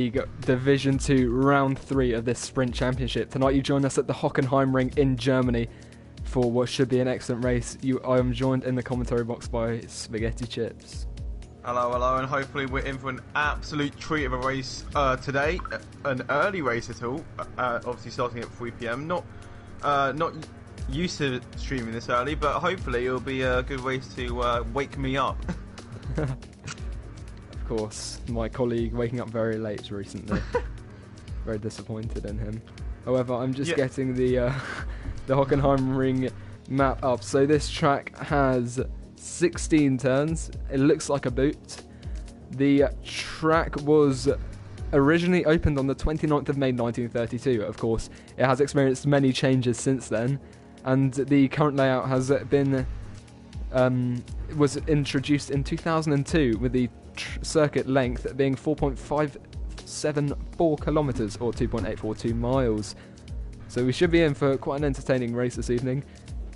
League Division 2 Round 3 of this Sprint Championship. Tonight you join us at the Hockenheimring in Germany for what should be an excellent race. I am joined in the commentary box by Spaghetti Chips. Hello, and hopefully we're in for an absolute treat of a race today. An early race at all, obviously starting at 3 PM. Not used to streaming this early, but hopefully it'll be a good race to wake me up. Of course, my colleague waking up very late recently. Very disappointed in him. However, I'm just getting the Hockenheimring map up. So this track has 16 turns. It looks like a boot. The track was originally opened on the 29th of May 1932. Of course, it has experienced many changes since then, and the current layout has been was introduced in 2002 with the circuit length being 4.574 kilometers or 2.842 miles. So we should be in for quite an entertaining race this evening,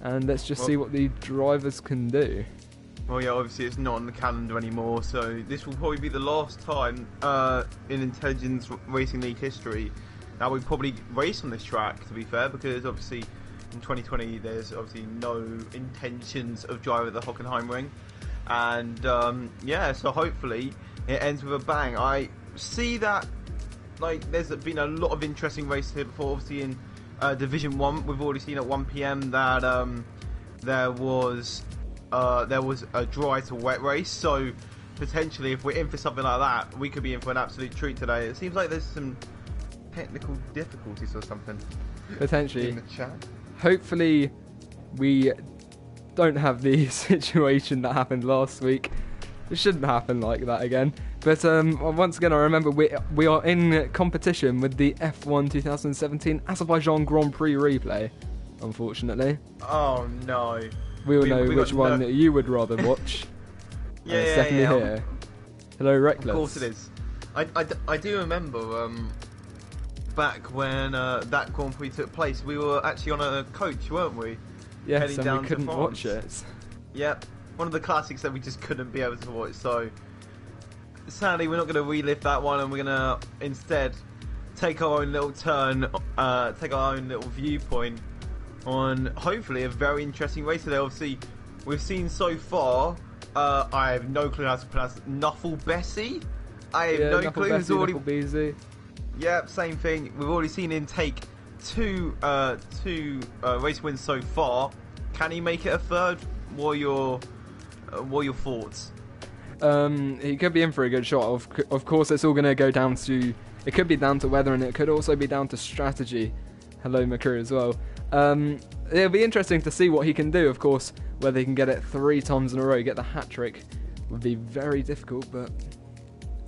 and let's just see what the drivers can do. Well, yeah, obviously it's not on the calendar anymore, so this will probably be the last time in Intelligence Racing League history that we probably race on this track, to be fair, because obviously in 2020 there's obviously no intentions of driving the Hockenheimring, and so hopefully it ends with a bang. I see that there's been a lot of interesting races here before. Obviously in Division 1 we've already seen at 1 PM that there was a dry to wet race, so potentially if we're in for something like that, we could be in for an absolute treat today. It seems like there's some technical difficulties or something potentially in the chat. Hopefully we don't have the situation that happened last week. It shouldn't happen like that again. But once again, I remember we are in competition with the F1 2017 Azerbaijan Grand Prix replay, unfortunately. Oh no. We all know which one you would rather watch. It's definitely here. Hello, Reckless. Of course it is. I do remember back when that Grand Prix took place, we were actually on a coach, weren't we? Yes, heading and down we couldn't to watch it. Yep, one of the classics that we just couldn't be able to watch, so sadly we're not going to relive that one, and we're going to instead take our own little turn, take our own little viewpoint on hopefully a very interesting race today. Obviously, we've seen so far, I have no clue how to pronounce it, Nuffle Bessie? I have no clue. Bessie, already... Beezy. Yep, same thing. We've already seen him take two race wins so far. Can he make it a third? What are your thoughts? He could be in for a good shot. Of course, it's all going to go down to... It could be down to weather, and it could also be down to strategy. Hello, Makuru, as well. It'll be interesting to see what he can do, of course. Whether he can get it 3 times in a row, get the hat-trick, would be very difficult, but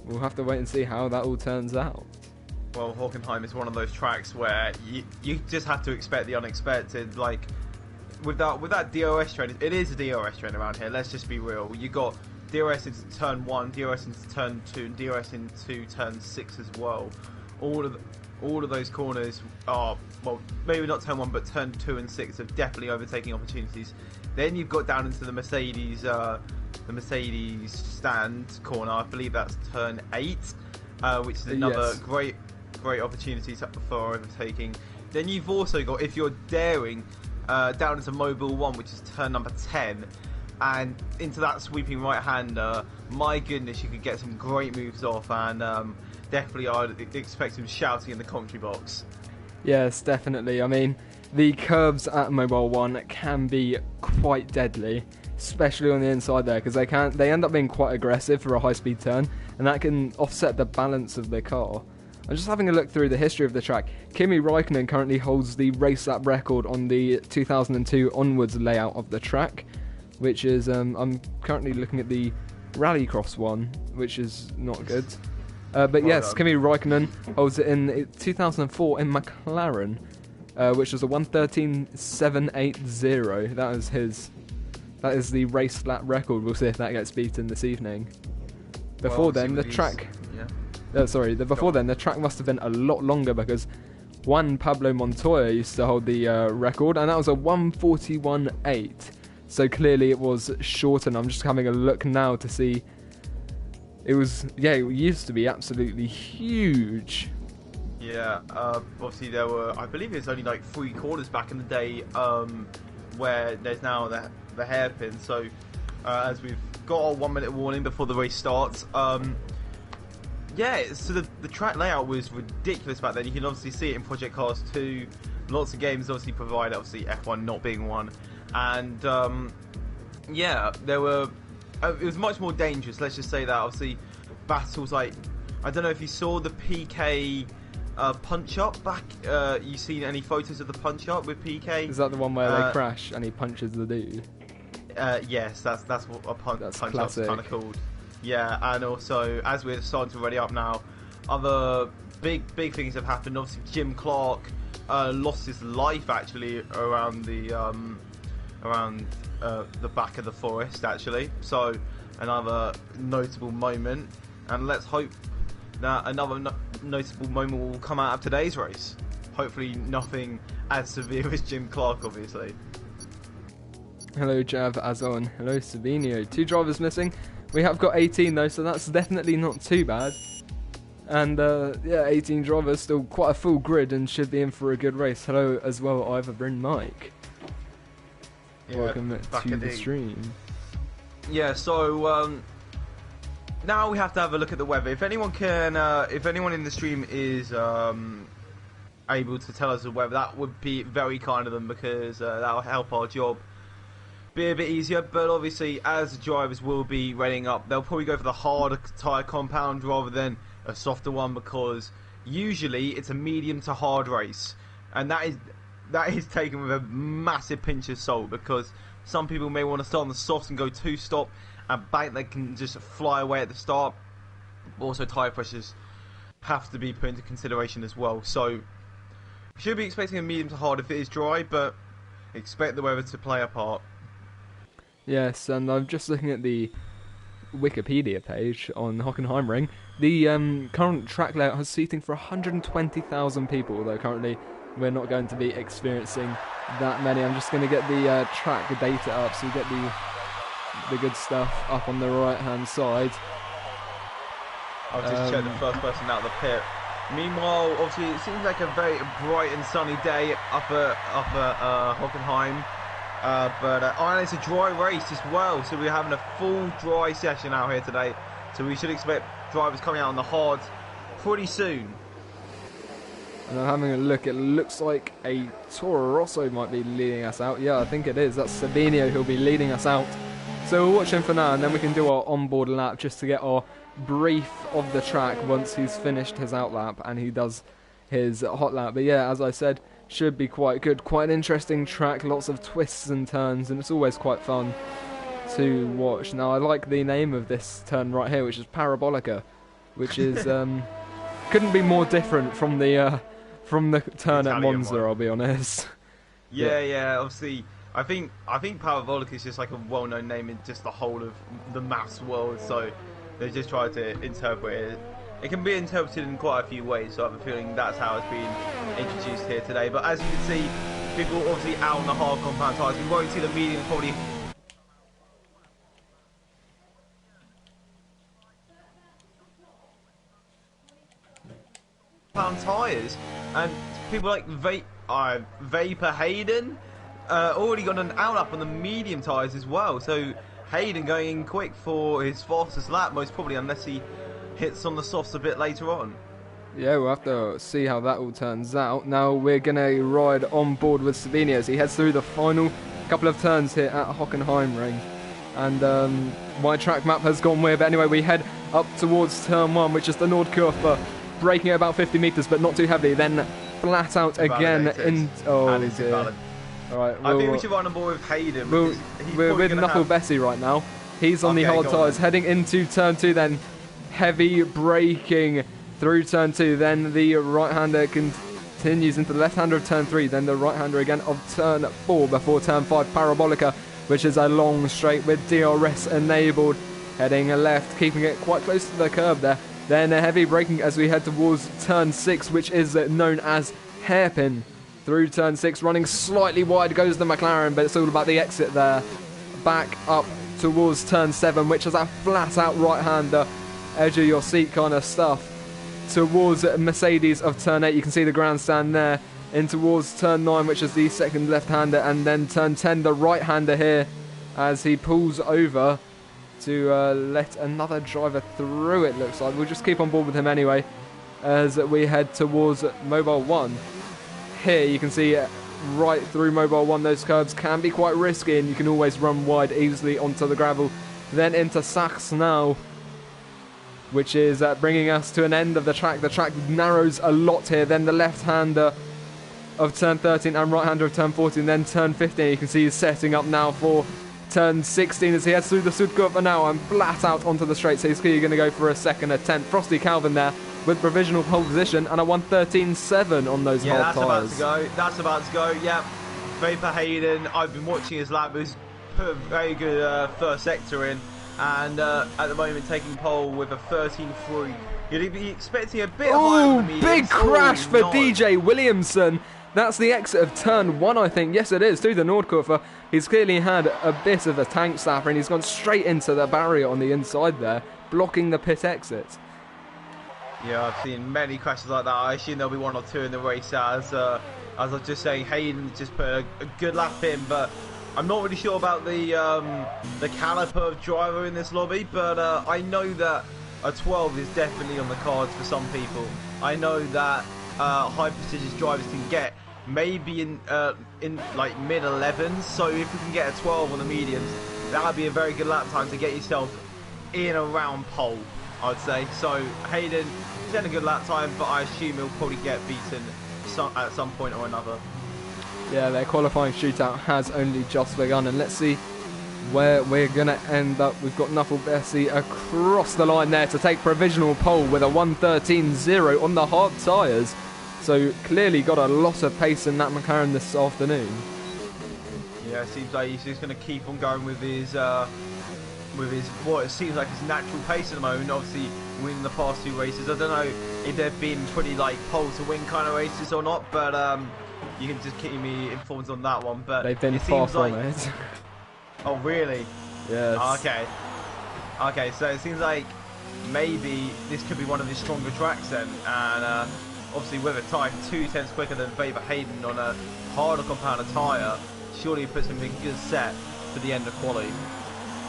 we'll have to wait and see how that all turns out. Well, Hockenheim is one of those tracks where you just have to expect the unexpected. Like, with that DRS train, it is a DRS train around here, let's just be real. You got DRS into turn 1, DRS into turn 2, and DRS into turn 6 as well. All of those corners are, well, maybe not turn 1, but turn 2 and 6 are definitely overtaking opportunities. Then you've got down into the Mercedes stand corner. I believe that's turn 8, which is another great opportunity for overtaking. Then you've also got, if you're daring, down into Mobile 1, which is turn number 10, and into that sweeping right-hander. My goodness, you could get some great moves off, and definitely I'd expect him shouting in the commentary box. Yes, definitely. I mean, the curves at Mobile 1 can be quite deadly, especially on the inside there, because they end up being quite aggressive for a high-speed turn, and that can offset the balance of the car. I'm just having a look through the history of the track. Kimi Räikkönen currently holds the race lap record on the 2002 onwards layout of the track, which is, I'm currently looking at the Rallycross one, which is not good. But yes, Kimi Räikkönen holds it in 2004 in McLaren, which was a 1:13.780. That is the race lap record. We'll see if that gets beaten this evening. Before then, the track... Before then, the track must have been a lot longer, because Juan Pablo Montoya used to hold the record, and that was a 1:41.8. So clearly it was shortened. I'm just having a look now to see it used to be absolutely huge. Yeah, obviously there were, I believe there's only like 3 corners back in the day, where there's now the hairpin. So as we've got our 1 minute warning before the race starts, yeah, so the track layout was ridiculous back then. You can obviously see it in Project Cars 2. Lots of games obviously provide, obviously F1 not being one, and yeah, there were. It was much more dangerous. Let's just say that. Obviously, battles like, I don't know if you saw the PK punch up back. You seen any photos of the punch up with PK? Is that the one where they crash and he punches the dude? Yes, that's what a punch up's kind of called. Yeah, and also as we're starting to ready up now, other big things have happened. Obviously, Jim Clark lost his life actually around the back of the forest actually. So another notable moment, and let's hope that another notable moment will come out of today's race. Hopefully nothing as severe as Jim Clark, obviously. Hello Jav, Azon. Hello Savinio. 2 drivers missing. We have got 18 though, so that's definitely not too bad. And yeah, 18 drivers, still quite a full grid, and should be in for a good race. Hello as well, Ivor Bryn Mike. Yeah, welcome to the stream. Yeah, so now we have to have a look at the weather. If anyone can, if anyone in the stream is able to tell us the weather, that would be very kind of them, because that will help our job be a bit easier. But obviously, as the drivers will be readying up, they'll probably go for the harder tyre compound rather than a softer one, because usually it's a medium to hard race, and that is taken with a massive pinch of salt, because some people may want to start on the softs and go 2-stop and bang, they can just fly away at the start. Also, tyre pressures have to be put into consideration as well. So should be expecting a medium to hard if it is dry, but expect the weather to play a part. Yes, and I'm just looking at the Wikipedia page on Hockenheimring. The current track layout has seating for 120,000 people, although currently we're not going to be experiencing that many. I'm just going to get the track data up, so you get the good stuff up on the right hand side. I'll just check the first person out of the pit. Meanwhile, obviously it seems like a very bright and sunny day up at Hockenheim. And it's a dry race as well, so we're having a full dry session out here today. So we should expect drivers coming out on the hards pretty soon. And I'm having a look, it looks like a Toro Rosso might be leading us out. Yeah, I think it is. That's Sabinio who'll be leading us out. So we'll watch him for now, and then we can do our onboard lap just to get our brief of the track once he's finished his out lap and he does his hot lap. But yeah, as I said, should be quite good. Quite an interesting track, lots of twists and turns, and it's always quite fun to watch. Now, I like the name of this turn right here, which is Parabolica, which is couldn't be more different from the turn at Monza, I'll be honest. Yeah, obviously, I think Parabolica is just like a well-known name in just the whole of the maths world, so they just try to interpret it. It can be interpreted in quite a few ways, so I have a feeling that's how it's been introduced here today. But as you can see, people obviously out on the hard compound tyres. We won't see the medium probably pound tyres, and people like Vapor Hayden already got an out up on the medium tyres as well. So Hayden going in quick for his fastest lap, most probably, unless he hits on the softs a bit later on. Yeah, we'll have to see how that all turns out. Now we're going to ride on board with Savini as he heads through the final couple of turns here at Hockenheimring. And my track map has gone weird, but anyway, we head up towards turn 1, which is the Nordkurve, braking at about 50 metres, but not too heavily, then flat out again in... Oh, dear. Alright, I think we should run on board with Hayden. We're with Knuckle Bessie right now. He's on the hard tyres, heading into turn 2, then heavy braking through turn 2, then the right-hander continues into the left-hander of turn 3, then the right-hander again of turn 4 before turn 5, Parabolica, which is a long straight with DRS enabled, heading left, keeping it quite close to the curb there. Then a heavy braking as we head towards turn 6, which is known as hairpin. Through turn 6, running slightly wide goes the McLaren, but it's all about the exit there. Back up towards turn 7, which is a flat-out right-hander edge of your seat kind of stuff towards Mercedes of turn 8. You can see the grandstand there, in towards turn 9, which is the second left-hander, and then turn 10, the right-hander here, as he pulls over to let another driver through, it looks like. We'll just keep on board with him anyway as we head towards Mobile 1. Here you can see right through Mobile 1, those curves can be quite risky, and you can always run wide easily onto the gravel. Then into Sachs now, which is bringing us to an end of the track. The track narrows a lot here. Then the left-hander of turn 13 and right-hander of turn 14. Then turn 15, you can see he's setting up now for turn 16 as he heads through the Südkurve now and flat out onto the straight. So he's clearly going to go for a second attempt. Frosty Calvin there with provisional pole position and a 1:13.7 on those hard tyres. That's about to go. Yeah, Vapor Hayden, I've been watching his lap. He's put a very good first sector in, and at the moment taking pole with a 13.3. You'd be expecting a bit higher than the big crash for no. DJ Williamson. That's the exit of turn 1, I think. Yes, it is, through the Nordkurve. He's clearly had a bit of a tank stopper, and he's gone straight into the barrier on the inside there, blocking the pit exit. Yeah, I've seen many crashes like that. I assume there'll be one or two in the race, as I was just saying, Hayden just put a good lap in, but I'm not really sure about the caliper of driver in this lobby, but I know that a 12 is definitely on the cards for some people. I know that high prestigious drivers can get maybe in like mid 11s, so if you can get a 12 on the mediums, that would be a very good lap time to get yourself in around pole, I'd say. So Hayden, he's had a good lap time, but I assume he'll probably get beaten at some point or another. Yeah, their qualifying shootout has only just begun, and let's see where we're going to end up. We've got Nuffle Bessie across the line there to take provisional pole with a 1:13.0 on the hard tyres. So clearly got a lot of pace in that McLaren this afternoon. Yeah, it seems like he's just going to keep on going with his what it seems like his natural pace at the moment. Obviously winning the past 2 races. I don't know if they've been pretty like pole to win kind of races or not, but you can just keep me informed on that one. But they've been far from it. Oh really? Yes. Okay, so it seems like maybe this could be one of his stronger tracks then, and obviously with a time 2/10 quicker than Vapor Hayden on a harder compounder tyre, surely it puts him in a good set for the end of quali.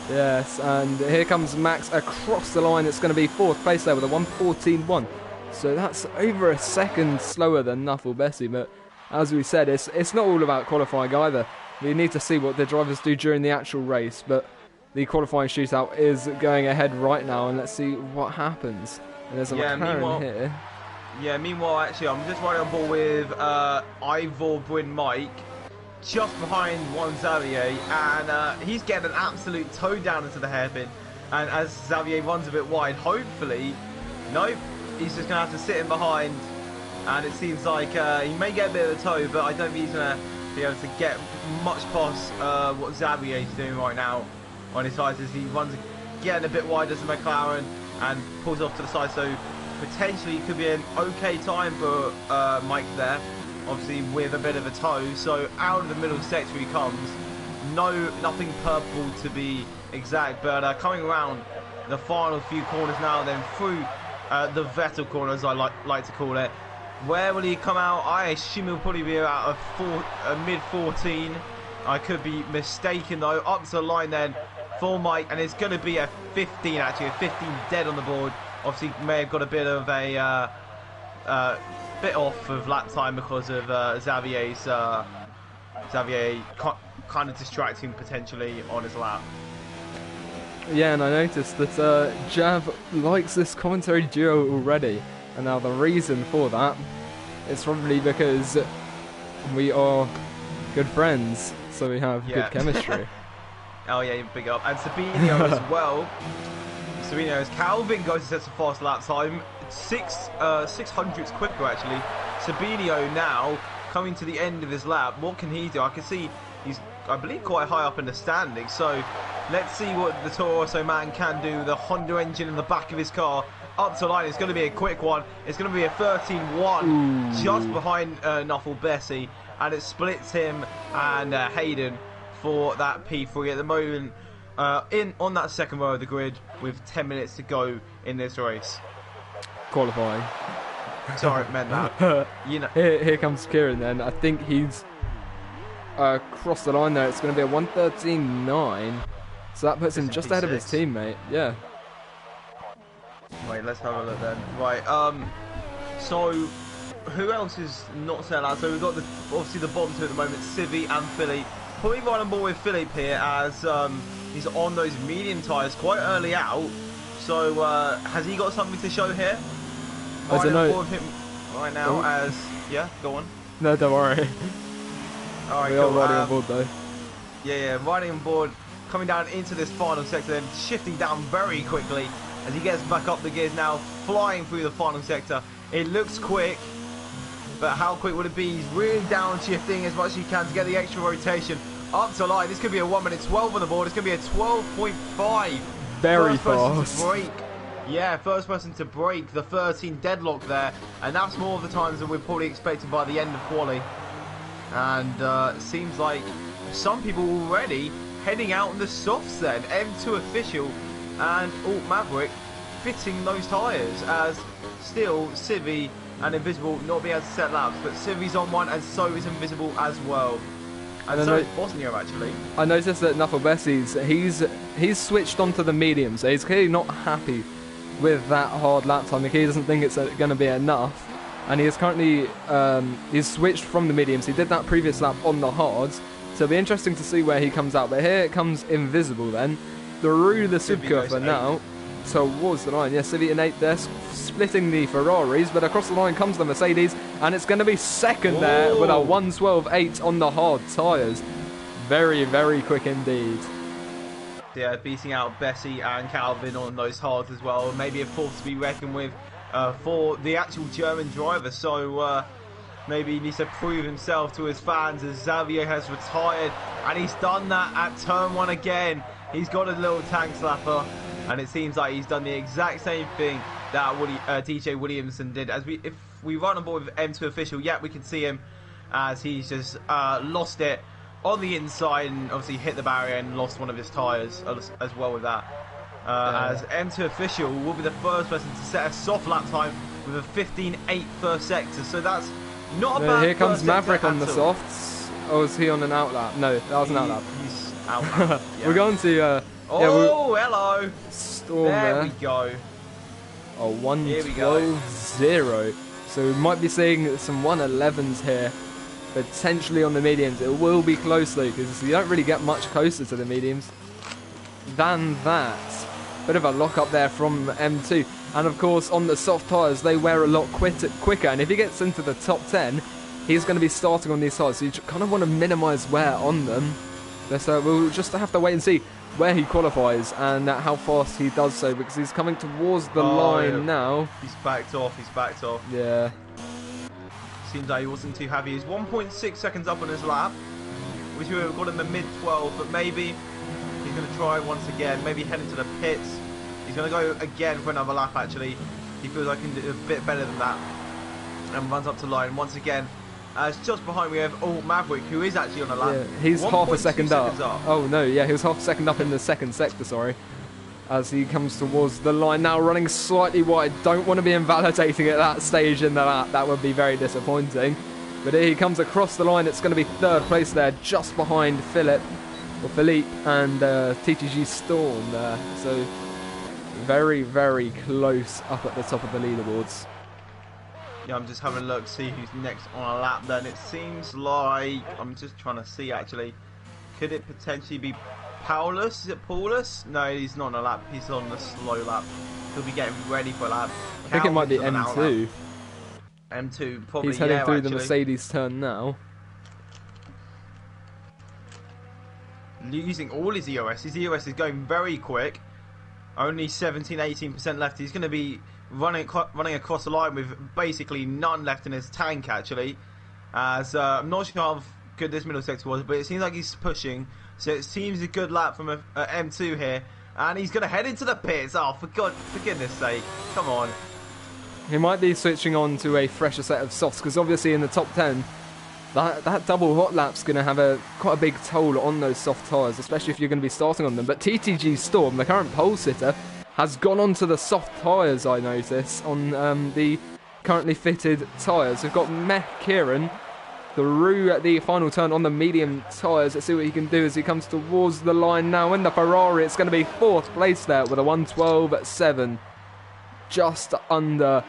Yes, and here comes Max across the line. It's going to be 4th place there with a 1:14.1. So that's over a second slower than Nuffle Bessie, but as we said, it's not all about qualifying either. We need to see what the drivers do during the actual race, but the qualifying shootout is going ahead right now, and let's see what happens. And there's a McLaren here. Yeah, meanwhile, actually, I'm just riding on board with Ivor Bryn Mike, just behind one Xavier, and he's getting an absolute toe down into the hairpin. And as Xavier runs a bit wide, hopefully, nope, he's just going to have to sit in behind. And it seems like he may get a bit of a toe, but I don't think he's going to be able to get much past what Xavier is doing right now on his sides, as he runs getting a bit wider as a McLaren and pulls off to the side. So potentially it could be an okay time for Mike there, obviously with a bit of a toe. So out of the middle sector he comes. Nothing purple to be exact, but coming around the final few corners now, then through the Vettel corner, as I like to call it. Where will he come out? I assume he'll probably be about a mid-14. I could be mistaken though. Up to the line then for Mike, and it's going to be a 15 actually, a 15 dead on the board. Obviously may have got a bit of a bit off of lap time because of Xavier kind of distracting potentially on his lap. Yeah, and I noticed that Jav likes this commentary duo already. And now the reason for that is probably because we are good friends, so we have good chemistry. Oh yeah, big up. And Sabinio as well. Sabinio's Calvin goes to set a fast lap time. 600ths quicker actually. Sabinio now coming to the end of his lap. What can he do? I can see he's, I believe, quite high up in the standings. So let's see what the Toro Rosso man can do. The Honda engine in the back of his car. Up to line, it's going to be a quick one. It's going to be a 13.1 just behind Nuffle Bessie, and it splits him and Hayden for that P3 at the moment. On that second row of the grid, with 10 minutes to go in this race. Qualifying. Sorry, it meant that. You know. Here comes Kieran then. I think he's crossed the line there. It's going to be a 1:13.9. So that puts him just ahead of his teammate. Yeah. Wait, let's have a look then. Right, so who else is not set out? So we've got obviously the bottom two at the moment, Civi and Philly. Probably right on board with Philip here as he's on those medium tyres quite early out. So has he got something to show here? I don't know. With him right now as yeah, go on. No, don't worry. All right, we are riding on board though. Yeah, riding on board, coming down into this final sector, then shifting down very quickly as he gets back up the gears now, flying through the final sector. It looks quick, but how quick would it be? He's really downshifting as much as he can to get the extra rotation up to line. This could be a 1:12 on the board. It's going to be a 12.5. Very fast. Yeah, first person to break the 13 deadlock there, and that's more of the times than we're probably expecting by the end of quali. And it seems like some people already heading out on the softs then. M2 official and Maverick fitting those tyres as still Civi and Invisible not being able to set laps, but Civi's on one and so is Invisible as well. And so is Bosnia actually. I noticed that Nuffle Bessie's he's switched onto the medium, so he's clearly not happy with that hard lap time. He doesn't think it's going to be enough, and he is currently he's switched from the mediums. He did that previous lap on the hards, so it'll be interesting to see where he comes out. But here comes Invisible then through the subcurve now towards the line. Yes, Civi in 8th there, splitting the Ferraris, but across the line comes the Mercedes, and it's going to be second there with a 1:12.8 on the hard tyres. Very, very quick indeed. Yeah, beating out Bessie and Calvin on those hards as well. Maybe a force to be reckoned with for the actual German driver. So maybe he needs to prove himself to his fans as Xavier has retired, and he's done that at turn 1 again. He's got a little tank slapper, and it seems like he's done the exact same thing that DJ Williamson did. If we run on board with M2 official, yeah, we can see him as he's just lost it on the inside and obviously hit the barrier and lost one of his tyres as well with that. As M2 official will be the first person to set a soft lap time with a 15.8 first sector, so that's not a bad. Here comes Maverick on the softs. Oh, is he on an out lap? No, that was an out lap. He's out lap. Yeah. We're going to hello Storm there we go. A 1:12.0. So we might be seeing some 1:11s here, potentially on the mediums. It will be close though, because you don't really get much closer to the mediums than that. Bit of a lock up there from M2, and of course on the soft tyres they wear a lot quicker, and if he gets into the top 10 he's going to be starting on these tyres, so you kind of want to minimise wear on them. But we'll just have to wait and see where he qualifies and how fast he does so, because he's coming towards the line now. He's backed off. Yeah. Seems like he wasn't too happy. He's 1.6 seconds up on his lap, which we would have got in the mid-12, but maybe he's going to try once again, maybe head into the pits. He's going to go again for another lap actually. He feels like he can do a bit better than that, and runs up to line once again. As just behind we have Maverick, who is actually on a lap. Yeah, he's half a second up. Oh no, yeah, he was half a second up in the second sector, sorry. As he comes towards the line now, running slightly wide. Don't want to be invalidating at that stage in the lap. That would be very disappointing. But here he comes across the line. It's going to be third place there, just behind Philippe and TTG Storm there. So very, very close up at the top of the leaderboards. Yeah, I'm just having a look, see who's next on a lap then. It seems like, I'm just trying to see actually, could it potentially be Paulus? Is it Paulus? No, he's not on a lap, he's on the slow lap. He'll be getting ready for a lap. I think it might be M2. M2, probably, he's heading through the Mercedes turn now. Using all his EOS is going very quick. Only 17-18% left. He's going to be running across the line with basically none left in his tank actually, as I'm not sure how good this middle sector was, but it seems like he's pushing, so it seems a good lap from a M2 here, and he's going to head into the pits. Oh, for goodness sake, come on. He might be switching on to a fresher set of softs, because obviously in the top 10 that double hot lap's going to have quite a big toll on those soft tyres, especially if you're going to be starting on them. But TTG Storm, the current pole sitter, has gone onto the soft tyres, I notice, on the currently fitted tyres. We've got Meh Kieran through the final turn on the medium tyres. Let's see what he can do as he comes towards the line now. In the Ferrari, it's going to be 4th place there with a 1:12.7. Just under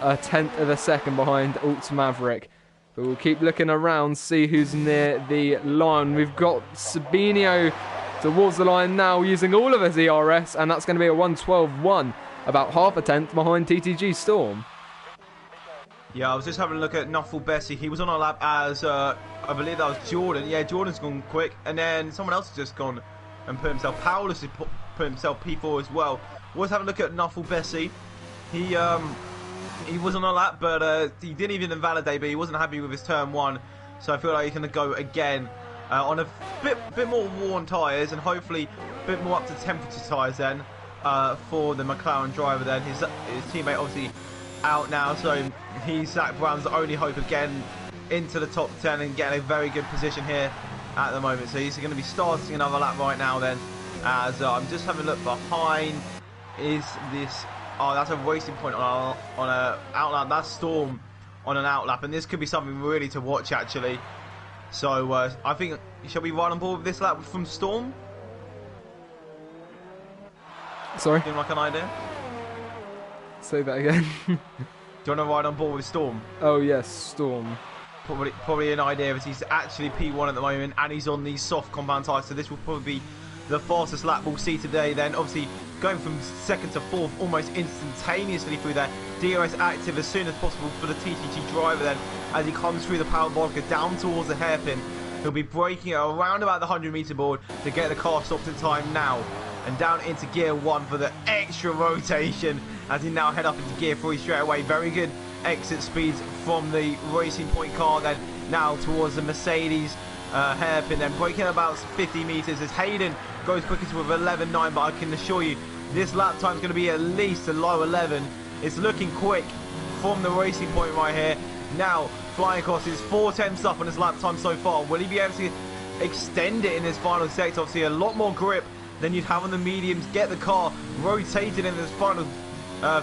a tenth of a second behind Alt Maverick. But we'll keep looking around, see who's near the line. We've got Sabinho towards the line now using all of his ERS, and that's going to be a 1:12.1, about half a tenth behind TTG Storm. Yeah, I was just having a look at Nuffle Bessie. He was on our lap as, I believe that was Jordan. Yeah, Jordan's gone quick. And then someone else has just gone and put himself, Paulus has put himself P4 as well. Was having a look at Nuffle Bessie. He was on our lap, but he didn't even invalidate, but he wasn't happy with his turn 1. So I feel like he's going to go again on a bit more worn tyres and hopefully a bit more up to temperature tyres then for the McLaren driver then. His teammate obviously out now, so he's Zach Brown's only hope again into the top 10 and getting a very good position here at the moment. So he's going to be starting another lap right now then, as I'm just having a look behind. Is this, oh, that's a racing point on a outlap. That's Storm on an outlap, and this could be something really to watch actually. So I think, shall we ride on board with this lap from Storm? Sorry? Seem like an idea? Say that again. Do you want to ride on board with Storm? Oh yes, Storm. Probably an idea, as he's actually P1 at the moment and he's on these soft compound tyres, so this will probably be the fastest lap we'll see today then. Obviously going from 2nd to 4th almost instantaneously through there. DRS active as soon as possible for the TTG driver then, as he comes through the power vodka down towards the hairpin. He'll be braking around about the 100-metre board to get the car stopped in time now, and down into gear 1 for the extra rotation as he now head up into gear 3 straight away. Very good exit speeds from the Racing Point car then, now towards the Mercedes hairpin then, braking about 50 metres as Hayden goes quickest with 11.9, but I can assure you this lap time is going to be at least a low 11. It's looking quick from the Racing Point right here. Now flying across his 4:10 stuff on his lap time so far. Will he be able to extend it in this final sector? Obviously a lot more grip than you'd have on the mediums. Get the car rotated in this final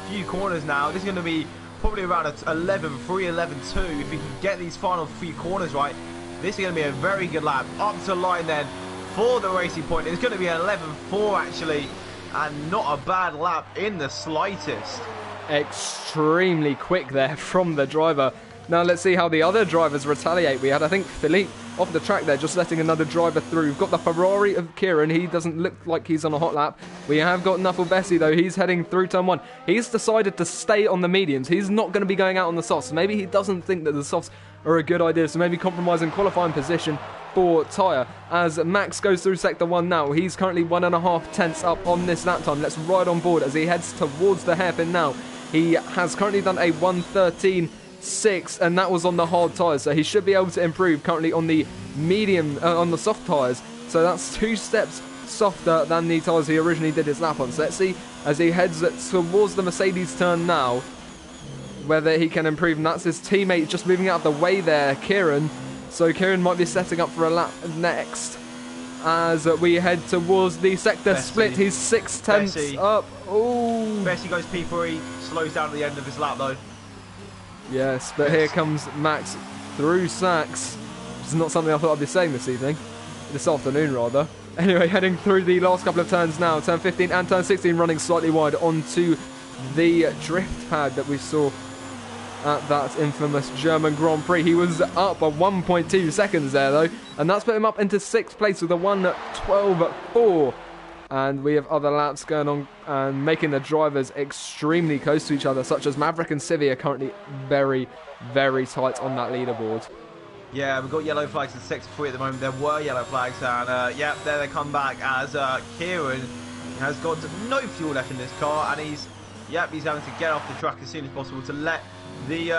few corners now. This is going to be probably around 11.3, 11.2 if you can get these final few corners right. This is going to be a very good lap up to the line then for the Racing Point. It's going to be an 11.4 actually, and not a bad lap in the slightest. Extremely quick there from the driver. Now let's see how the other drivers retaliate. We had, I think, Philippe off the track there, just letting another driver through. We've got the Ferrari of Kieran. He doesn't look like he's on a hot lap. We have got Nuffle Bessie, though. He's heading through turn 1. He's decided to stay on the mediums. He's not going to be going out on the softs. Maybe he doesn't think that the softs are a good idea, so maybe compromising qualifying position for tyre. As Max goes through sector 1 now, he's currently 1.5 tenths up on this lap time. Let's ride on board as he heads towards the hairpin now. He has currently done a 1:13.6, and that was on the hard tyres, so he should be able to improve currently on the medium, on the soft tyres. So that's 2 steps softer than the tyres he originally did his lap on. So let's see as he heads towards the Mercedes turn now whether he can improve, and that's his teammate just moving out of the way there, Kieran. So Kieran might be setting up for a lap next as we head towards the sector split. He's 6/10 up. Oh, Bessie goes P3, slows down at the end of his lap though. Yes, but here comes Max through Sachs. It's not something I thought I'd be saying this afternoon rather. Anyway, heading through the last couple of turns now, turn 15 and turn 16 running slightly wide onto the drift pad that we saw at that infamous German Grand Prix. He was up by 1.2 seconds there though, and that's put him up into 6th place with a 1:12.4. And we have other laps going on and making the drivers extremely close to each other, such as Maverick and Civi are currently very, very tight on that leaderboard. Yeah, we've got yellow flags in sector 3 at the moment. There were yellow flags, and yeah, there they come back as Kieran has got no fuel left in this car, and he's having to get off the track as soon as possible to let the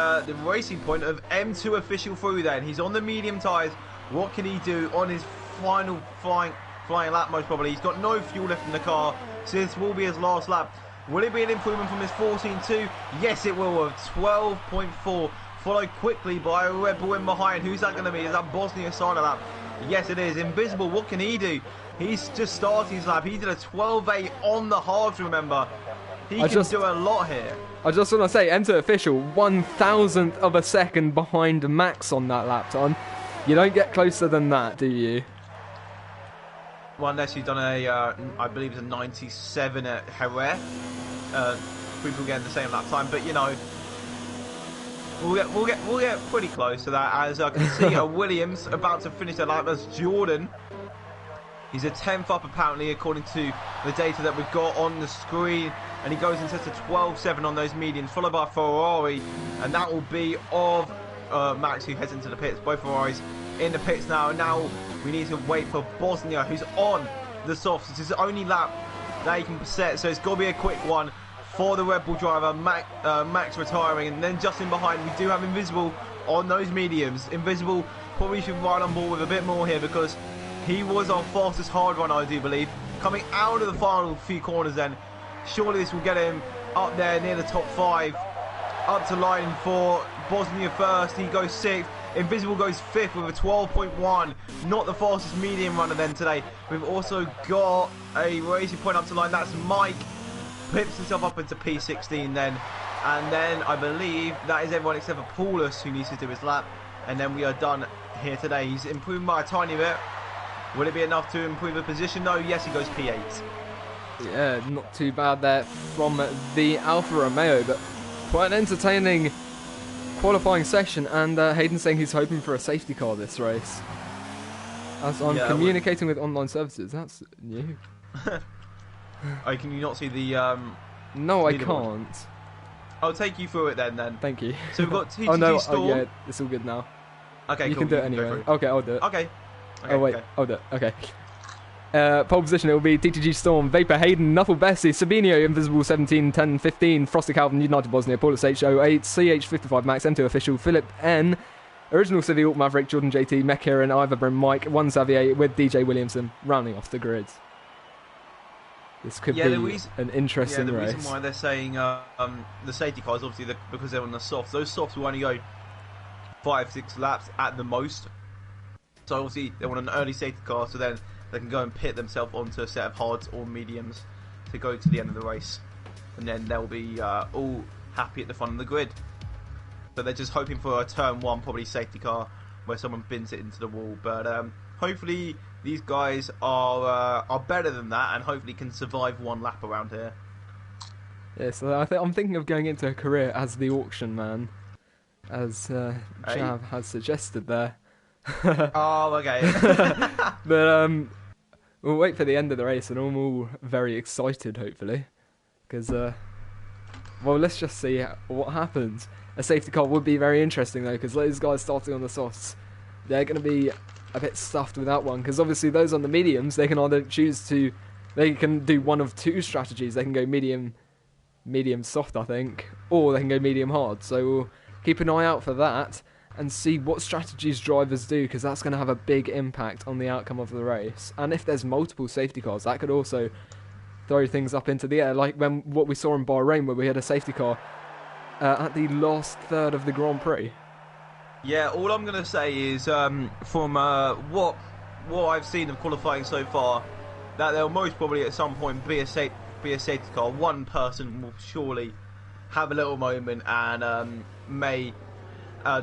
Racing Point of M2 official through there. And he's on the medium tyres. What can he do on his final flying lap? Most probably he's got no fuel left in the car, so this will be his last lap. Will it be an improvement from his 14.2? Yes, it will, of 12.4, followed quickly by a Red Bull in behind. Who's that going to be? Is that Bosnia Side lap? Yes, it is. Invisible, what can he do? He's just starting his lap. He did a 12.8 on the hards, remember. He can do a lot here. I just want to say, enter official, 1,000th of a second behind Max on that lap time. You don't get closer than that, do you? Well, unless you've done a, I believe it's a 97 at Jerez. People getting the same lap time, but you know, we'll get pretty close to that. As I can see, Williams about to finish their lap. That's Jordan. He's a 10th up apparently, according to the data that we've got on the screen, and he goes into 12.7 on those mediums, followed by Ferrari, and that will be of Max, who heads into the pits. Both Ferraris in the pits now, and now we need to wait for Bosnia, who's on the softs. It's his only lap that he can set, so it's got to be a quick one for the Red Bull driver. Max retiring, and then just in behind we do have Invisible on those mediums. Invisible probably should ride on board with a bit more here, because he was our fastest hard run, I do believe. Coming out of the final few corners then, surely this will get him up there near the top 5. Up to line for Bosnia first, he goes 6th. Invisible goes 5th with a 12.1. Not the fastest medium runner then today. We've also got a racing point up to line, that's Mike. Pips himself up into P16 then. And then I believe that is everyone except for Paulus, who needs to do his lap. And then we are done here today. He's improved by a tiny bit. Will it be enough to improve the position? No, yes, he goes P8. Yeah, not too bad there from the Alfa Romeo, but quite an entertaining qualifying session. And Hayden saying he's hoping for a safety car this race. As I'm communicating with online services, that's new. Oh, can you not see the... No, I can't. I'll take you through it then. Thank you. So we've got TTG oh, no, Storm. Oh, yeah, it's all good now. Okay, you cool. can do it anyway. Okay, I'll do it. Okay. Oh, wait, okay. I'll do it. Okay. Pole position, it will be TTG Storm, Vapor Hayden, Nuffle Bessie, Sabinio, Invisible 17, 10, 15, Frosty Calvin, United Bosnia, Paulus H08, CH55 Max, M2 Official, Philip N, Original Civvy, Alt Maverick, Jordan JT, Mech Kieran, Iverbrim, Mike, 1 Xavier with DJ Williamson, rounding off the grid. This could be an interesting race. The reason why they're saying the safety cars, obviously, because they're on the softs. Those softs will only go 5-6 laps at the most. So obviously they want an early safety car, so then they can go and pit themselves onto a set of hards or mediums to go to the end of the race, and then they'll be all happy at the front of the grid. But they're just hoping for a turn 1 probably safety car where someone bins it into the wall. But hopefully these guys are better than that, and hopefully can survive one lap around here. Yeah, so I'm thinking of going into a career as the auction man, as Jav has suggested there. Oh, okay. But we'll wait for the end of the race, and I'm all very excited, hopefully, because well, let's just see what happens. A safety car would be very interesting though, because those guys starting on the softs, they're going to be a bit stuffed without one, because obviously those on the mediums, they can either choose to, they can do one of two strategies. They can go medium soft, I think, or they can go medium hard. So we'll keep an eye out for that and see what strategies drivers do, because that's going to have a big impact on the outcome of the race. And if there's multiple safety cars, that could also throw things up into the air, like what we saw in Bahrain, where we had a safety car at the last third of the Grand Prix. Yeah, all I'm going to say is from what I've seen of qualifying so far, that there'll most probably at some point be a safety car. One person will surely have a little moment and may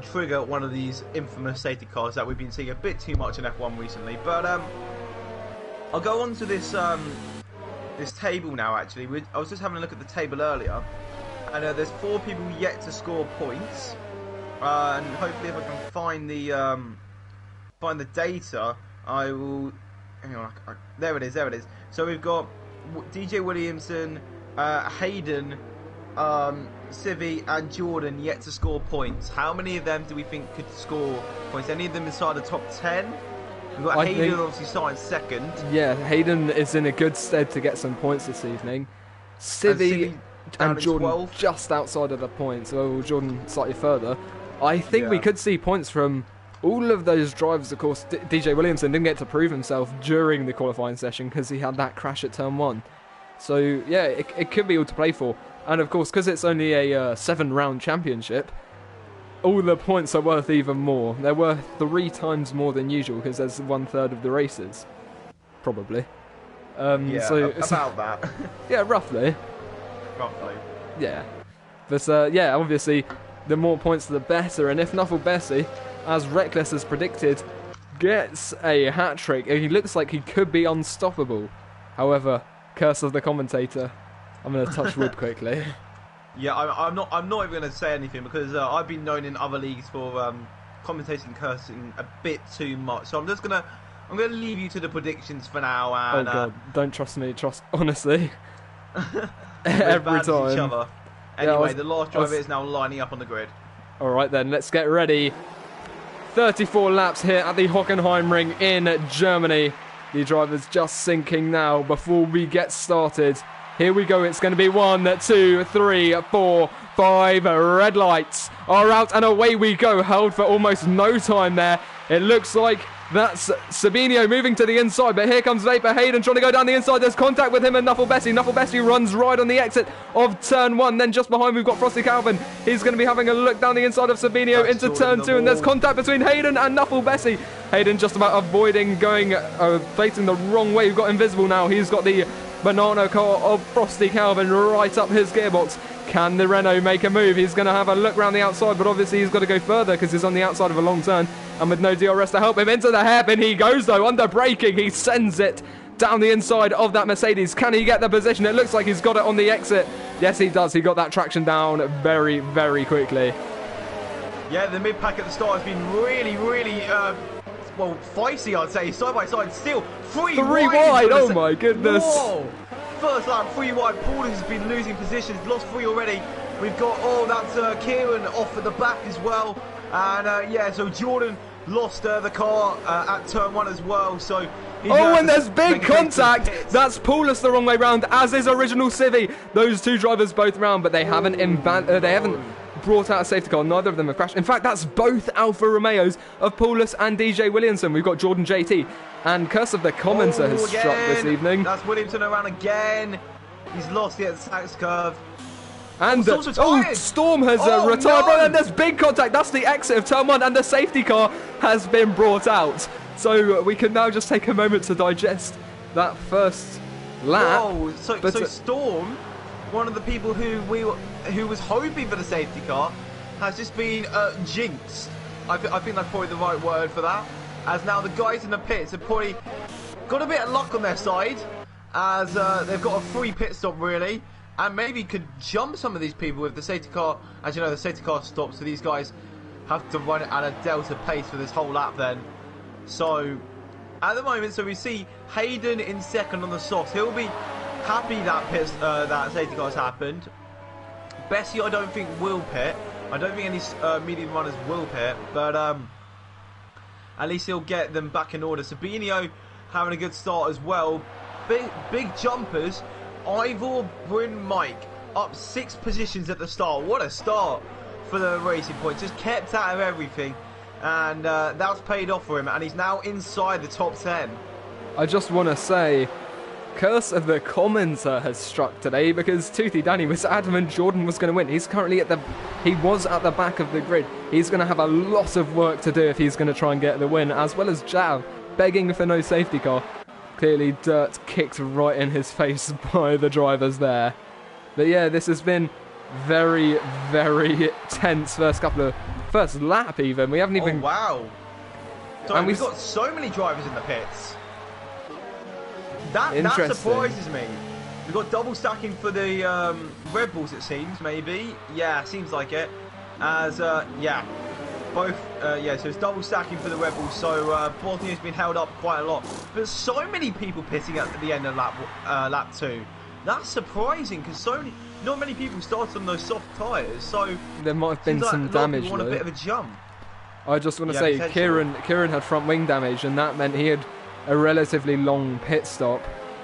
trigger one of these infamous safety cars that we've been seeing a bit too much in F1 recently. But I'll go on to this this table now. Actually, I was just having a look at the table earlier, and there's 4 people yet to score points. And hopefully, if I can find the data, I will. Hang on, there it is. So we've got DJ Williamson, Hayden, Civi, and Jordan yet to score points. How many of them do we think could score points? Any of them inside the top 10? We've got Hayden obviously starting second. Yeah, Hayden is in a good stead to get some points this evening. Civi and Jordan 12. Just outside of the points, so Jordan slightly further. I think we could see points from all of those drivers. Of course, DJ Williamson didn't get to prove himself during the qualifying session because he had that crash at turn 1. So yeah, it could be all to play for. And of course, because it's only a 7-round championship, all the points are worth even more. They're worth 3 times more than usual because there's 1/3 of the races, probably. About that. Yeah, roughly. Roughly. Yeah, but yeah, obviously, the more points the better. And if Nuffle Bessie, as Reckless has predicted, gets a hat trick, he looks like he could be unstoppable. However, curse of the commentator. I'm going to touch wood quickly. Yeah, I'm not even going to say anything because I've been known in other leagues for commentating cursing a bit too much. So I'm going to leave you to the predictions for now. And, oh god, don't trust me. Trust honestly. Every time. Each other. Anyway, the last driver is now lining up on the grid. All right then, let's get ready. 34 laps here at the Hockenheimring in Germany. The driver's just sinking now before we get started. Here we go, it's going to be 1, 2, 3, 4, 5 red lights are out and away we go. Held for almost no time there. It looks like that's Sabinho moving to the inside, but here comes Vapor Hayden trying to go down the inside. There's contact with him and Nuffle Bessie. Nuffle Bessie runs right on the exit of turn 1. Then just behind we've got Frosty Calvin. He's going to be having a look down the inside of Sabinho into turn 2, and there's contact between Hayden and Nuffle Bessie. Hayden just about avoiding going, facing the wrong way. We've got Invisible now. He's got the banana car of Frosty Calvin right up his gearbox. Can the Renault make a move? He's going to have a look around the outside, but obviously he's got to go further because he's on the outside of a long turn. And with no DRS to help him, into the hairpin he goes though, under braking. He sends it down the inside of that Mercedes. Can he get the position? It looks like he's got it on the exit. Yes, he does. He got that traction down very, very quickly. Yeah, the mid-pack at the start has been really, really, well, feisty, I'd say. Side by side, still three wide. Oh my goodness. Whoa. First lap, 3 wide. Paul has been losing positions, lost 3 already. We've got, that's Kieran off at the back as well. And yeah, so Jordan lost the car at turn 1 as well. So and there's big contact. That's Paulus the wrong way round, as is Original Civvy. Those 2 drivers both round, but they haven't brought out a safety car. Neither of them have crashed. In fact, that's both Alfa Romeos of Paulus and DJ Williamson. We've got Jordan JT. And Curse of the Commenter has struck this evening. That's Williamson around again. He's lost the tax curve. And Storm has retired. No. And there's big contact. That's the exit of turn 1. And the safety car has been brought out. So we can now just take a moment to digest that first lap. Whoa. So Storm, one of the people who was hoping for the safety car, has just been jinxed. I think that's probably the right word for that. As now the guys in the pits have probably got a bit of luck on their side, as they've got a free pit stop really, and maybe could jump some of these people with the safety car. As you know, the safety car stops, so these guys have to run it at a delta pace for this whole lap then. So at the moment, so we see Hayden in second on the softs. He'll be happy that that safety car's happened. Bessie, I don't think will pit. I don't think any medium runners will pit, but at least he'll get them back in order. Sabinho having a good start as well. Big jumpers. Ivor, Bryn, Mike up 6 positions at the start. What a start for the Racing Point. Just kept out of everything, and that's paid off for him. And he's now inside the top 10. I just want to say, Curse of the Commenter has struck today because Toothy Danny was adamant Jordan was going to win. He's currently he was at the back of the grid. He's going to have a lot of work to do if he's going to try and get the win, as well as Jav begging for no safety car. Clearly dirt kicked right in his face by the drivers there. But yeah, this has been very, very tense first lap even. We haven't even... Oh wow. And we've got so many drivers in the pits. That surprises me. We've got double stacking for the Red Bulls, it seems, maybe. Yeah, seems like it. As, yeah, both, yeah, so it's double stacking for the Red Bulls. So, Bosnia's been held up quite a lot. But so many people pitting at the end of lap 2. That's surprising, because not many people started on those soft tyres. So, there might have been some damage, though. Want a bit of a jump. I just want to say, Kieran had front wing damage, and that meant he had a relatively long pit stop.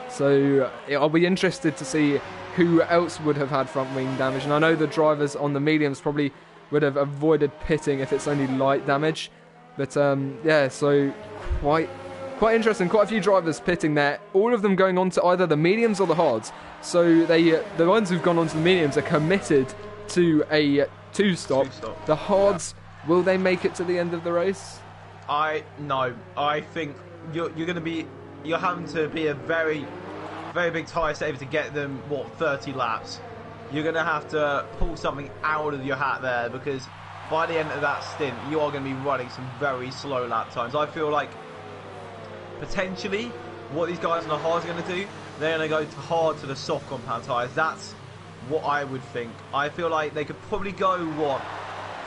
So I'll be interested to see who else would have had front wing damage. And I know the drivers on the mediums probably would have avoided pitting if it's only light damage. But yeah, so quite interesting. Quite a few drivers pitting there. All of them going on to either the mediums or the hards. So the ones who've gone on to the mediums are committed to a two-stop. The hards Will they make it to the end of the race? No. I think you're having to be a very, very big tyre saver to get them 30 laps. You're going to have to pull something out of your hat there, because by the end of that stint, you are going to be running some very slow lap times. I feel like potentially what these guys on the hards are going to do, they're going to go hard to the soft compound tyres. That's what I would think. I feel like they could probably go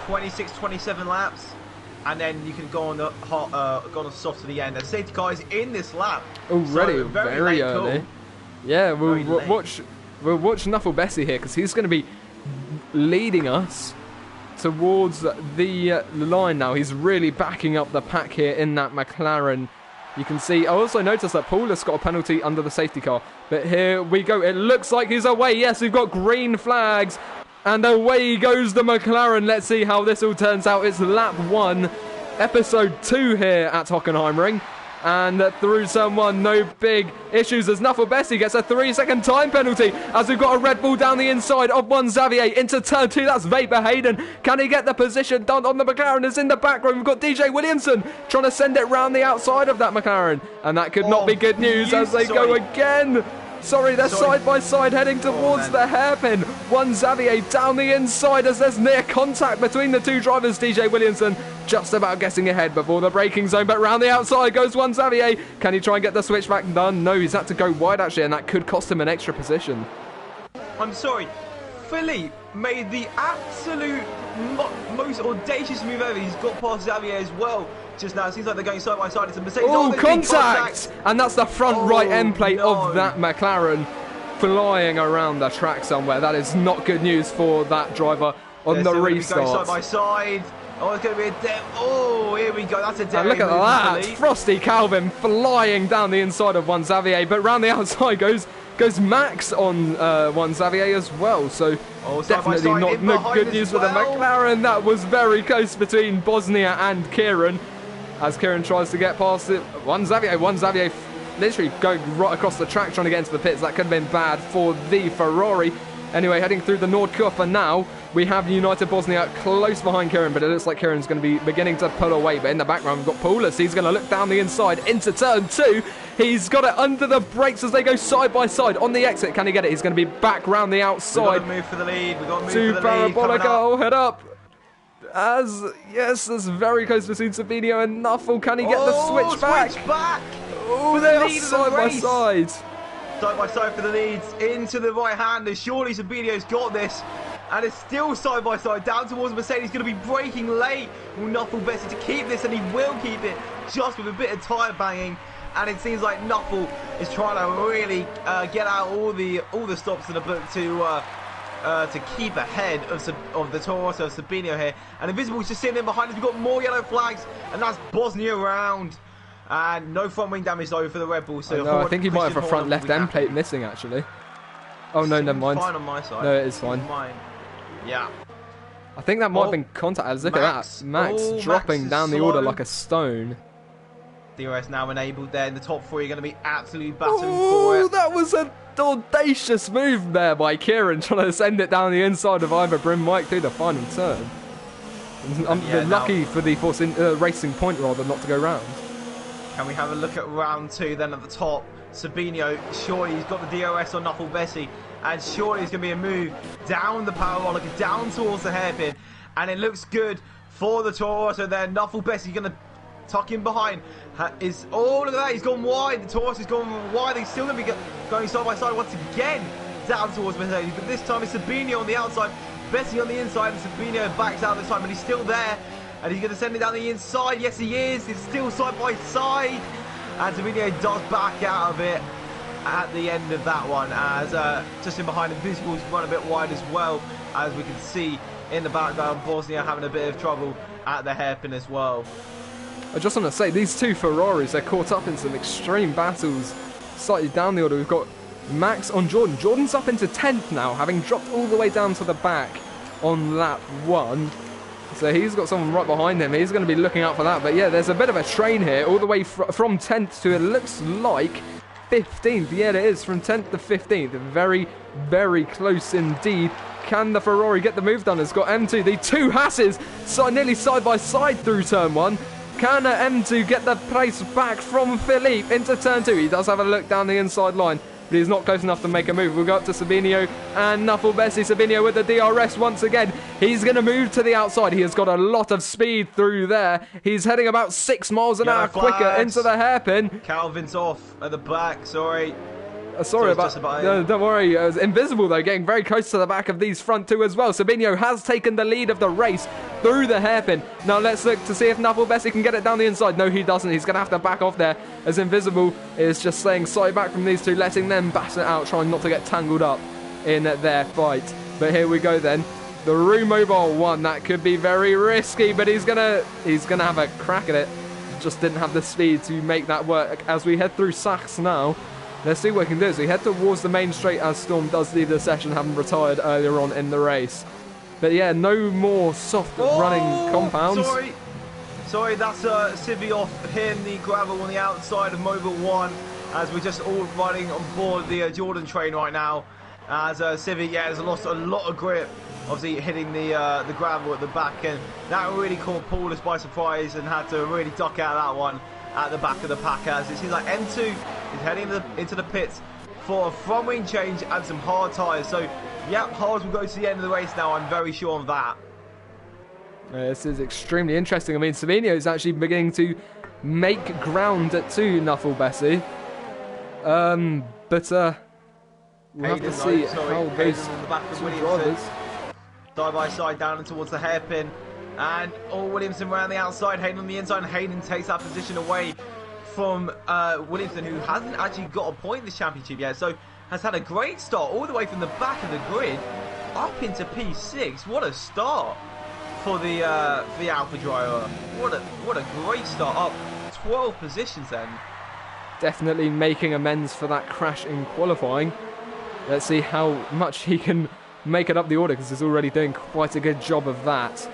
26, 27 laps, and then you can go on the soft to the end. And safety cars in this lap already, so very early. Call. Yeah, we'll watch Nuffle Bessie here, because he's going to be leading us towards the line now. He's really backing up the pack here in that McLaren. You can see, I also noticed that Paulus got a penalty under the safety car. But here we go. It looks like he's away. Yes, we've got green flags. And away goes the McLaren. Let's see how this all turns out. It's lap 1, episode 2 here at Hockenheimring. And through someone, no big issues as Nuffle Bessie gets a 3-second time penalty as we've got a Red Bull down the inside of one Xavier into turn 2. That's Vapor Hayden. Can he get the position done on the McLaren? It's in the background. We've got DJ Williamson trying to send it round the outside of that McLaren. And that could not be good news as they go again. Sorry, they're side by side heading towards the hairpin. One Xavier down the inside as there's near contact between the two drivers. DJ Williamson just about getting ahead before the braking zone, but round the outside goes one Xavier. Can he try and get the switchback done? No, he's had to go wide actually, and that could cost him an extra position. I'm sorry, Philippe made the absolute most audacious move ever. He's got past Xavier as well. Just now, it seems like they're going side by side. It's a Mercedes. Oh, contact! And that's the front right end plate of that McLaren flying around the track somewhere. That is not good news for that driver on the restart. Going side by side. Oh, it's going to be a dip. Oh, here we go. That's a dip. Look at that. Frosty Calvin flying down the inside of one Xavier, but round the outside goes Max on one Xavier as well. So definitely not good news for the McLaren. That was very close between Bosnia and Kieran. As Kieran tries to get past it, one Xavier literally going right across the track trying to get into the pits. That could have been bad for the Ferrari. Anyway, heading through the Nordkurve now, we have United Bosnia close behind Kieran, but it looks like Kieran's going to be beginning to pull away. But in the background, we've got Paulus. He's going to look down the inside into turn 2. He's got it under the brakes as they go side by side on the exit. Can he get it? He's going to be back round the outside. We've got to move for the lead. We've got to move for the lead. Parabolica, oh, head up. Yes, that's very close between Sabino and Nuffle. Can he get the switch back? Oh, they are side by side. Side by side for the leads into the right hander. Surely Sabino's got this. And it's still side by side down towards Mercedes. Going to be braking late. Will Nuffle Bessie to keep this, and he will keep it just with a bit of tyre banging. And it seems like Nuffle is trying to really get out all the stops in the book to keep ahead of the Toro Rosso Sabino here. And Invisible's just sitting in behind us. We've got more yellow flags, and that's Bosnia around. And no front wing damage though for the Red Bull. So no, I think he might have a front left end plate missing actually. Oh no, never mind. Fine on my side. No, it is fine. Mine. Yeah. I think that might have been contact. Look at that. Max dropping down the order like a stone. DRS now enabled there. In the top 3 are going to be absolutely battling for it. That was an audacious move there by Kieran, trying to send it down the inside of Ivor Brim Mike through the final turn. Lucky for the Racing Point rather not to go round. Can we have a look at round 2 then at the top? Sabino, surely he's got the DRS on Nuffle Bessie, and surely it's going to be a move down the parabolic, down towards the hairpin, and it looks good for the Toro. So then Nuffle Bessie going to tuck in behind. Look at that, he's gone wide. The Taurus has gone wide. He's still going to be going side by side once again down towards Mercedes, but this time it's Sabino on the outside, Bessie on the inside, and Sabino backs out this time, but he's still there. And he's going to send it down the inside. Yes, he is. It's still side by side. And Sabino does back out of it at the end of that one. As just in behind, Invisible's run a bit wide as well. As we can see in the background, Bosnia having a bit of trouble at the hairpin as well. I just want to say, these two Ferraris, they're caught up in some extreme battles. Slightly down the order, we've got Max on Jordan. Jordan's up into 10th now, having dropped all the way down to the back on lap 1. So he's got someone right behind him. He's going to be looking out for that. But yeah, there's a bit of a train here, all the way from 10th to, it looks like, 15th. Yeah, it is, from 10th to 15th. Very, very close indeed. can the Ferrari get the move done? It's got M2, the two Hasses, nearly side by side through turn 1. Can M2 get the pace back from Philippe into turn 2? He does have a look down the inside line, but he's not close enough to make a move. We'll go up to Sabinho and Nuffle Bessie. Sabinho with the DRS once again. He's going to move to the outside. He has got a lot of speed through there. He's heading about 6 miles an hour quicker into the hairpin. Calvin's off at the back, sorry. Sorry about no, don't worry. It was invisible though, getting very close to the back of these front 2 as well. Sabinho has taken the lead of the race through the hairpin. Now let's look to see if Nuffle Bessie can get it down the inside. No, he doesn't. He's going to have to back off there, as Invisible is just staying side back from these 2, letting them bash it out, trying not to get tangled up in their fight. But here we go then. The Rue Mobile 1, that could be very risky, but he's gonna have a crack at it. Just didn't have the speed to make that work. As we head through Sachs now, let's see what we can do as we head towards the main straight, as Storm does leave the session, having retired earlier on in the race. But yeah, no more soft running compounds. Sorry, that's Civi off hitting the gravel on the outside of Mobile 1, as we're just all running on board the Jordan train right now. As Civi, has lost a lot of grip, obviously hitting the gravel at the back, and that really caught Paulus by surprise and had to really duck out of that one at the back of the pack, as it seems like M2 is heading into the pits for a front wing change and some hard tyres. So, yep, Hards will go to the end of the race now, I'm very sure of that. This is extremely interesting. I mean, Savino is actually beginning to make ground to Nuffle Bessie. We'll have to see how those two drivers side by side down and towards the hairpin. And Williamson around the outside, Hayden on the inside, and Hayden takes that position away from Williamson, who hasn't actually got a point in this championship yet, so has had a great start all the way from the back of the grid up into P6. What a start for the Alpha driver. What a great start, up 12 positions then. Definitely making amends for that crash in qualifying. Let's see how much he can make it up the order, because he's already doing quite a good job of that.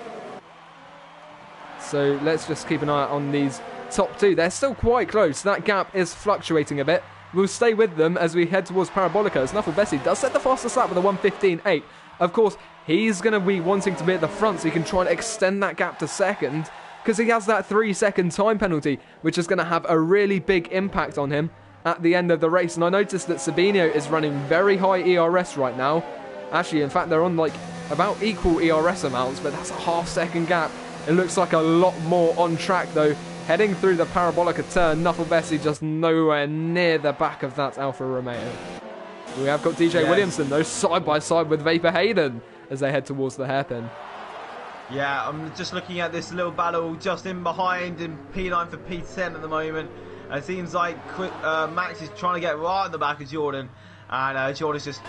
So let's just keep an eye on these top 2. They're still quite close. That gap is fluctuating a bit. We'll stay with them as we head towards Parabolica, as Nuffle Bessie does set the fastest lap with a 1:15.8. Of course, he's going to be wanting to be at the front so he can try and extend that gap to second, because he has that 3-second time penalty, which is going to have a really big impact on him at the end of the race. And I noticed that Sabinho is running very high ERS right now. Actually, in fact, they're on like about equal ERS amounts, but that's a half-second gap. It looks like a lot more on track though. Heading through the Parabolica turn, Nuffle Bessie just nowhere near the back of that Alfa Romeo. We have got DJ Williamson though, side by side with Vapor Hayden as they head towards the hairpin. Yeah, I'm just looking at this little battle just in behind in P9 for P10 at the moment. It seems like Max is trying to get right at the back of Jordan, and Jordan's just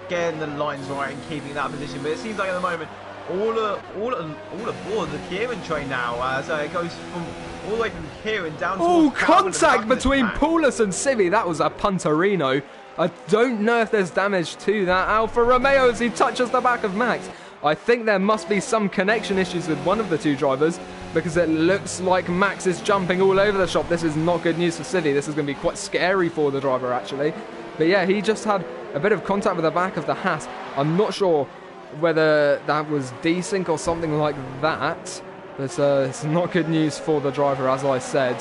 getting the lines right and keeping that position. But it seems like at the moment, all aboard the Kieran train now, as it goes from all the way from Kieran down to contact between Paulus and Civi. That was a punterino. I don't know if there's damage to that Alfa Romeo as he touches the back of Max. I think there must be some connection issues with one of the 2 drivers, because it looks like Max is jumping all over the shop. This is not good news for Civi. This is going to be quite scary for the driver actually. But yeah, he just had a bit of contact with the back of the Haas. I'm not sure whether that was desync or something like that, but it's not good news for the driver, as I said.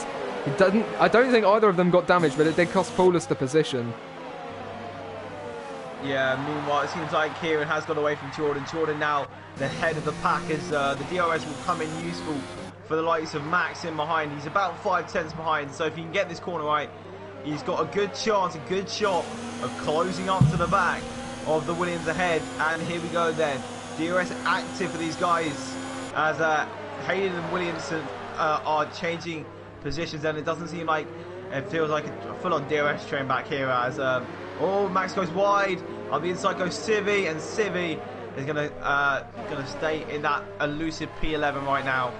I don't think either of them got damaged, but it did cost Paulus the position. Yeah, meanwhile, it seems like Kieran has got away from Jordan. Jordan now the head of the pack, as the DRS will come in useful for the likes of Max in behind. He's about 5 tenths behind, so if he can get this corner right, he's got a good chance, a good shot of closing up to the back of the Williams ahead. And here we go then. DRS active for these guys, as Hayden and Williamson are changing positions, and it doesn't seem like it feels like a full-on DRS train back here, as Max goes wide. On the inside goes Civi, and Civi is gonna stay in that elusive P11 right now,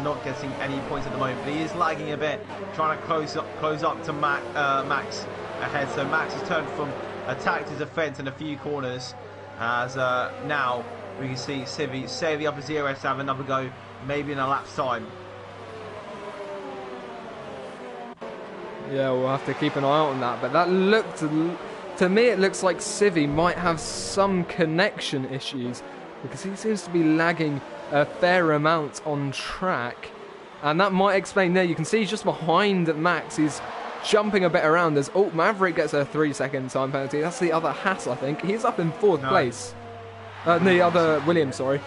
not getting any points at the moment. But he is lagging a bit, trying to close up to Max ahead. So Max has turned from attack to defence in a few corners, as now we can see Civi saving up his DRS to have another go, maybe in a lap's time. Yeah, we'll have to keep an eye out on that. But that looked To me, it looks like Civi might have some connection issues because he seems to be lagging a fair amount on track. And that might explain there. You can see he's just behind Max. He's jumping a bit around as Maverick gets a 3-second time penalty. That's the other Haas, I think. He's up in 4th place. The other Williams, sorry.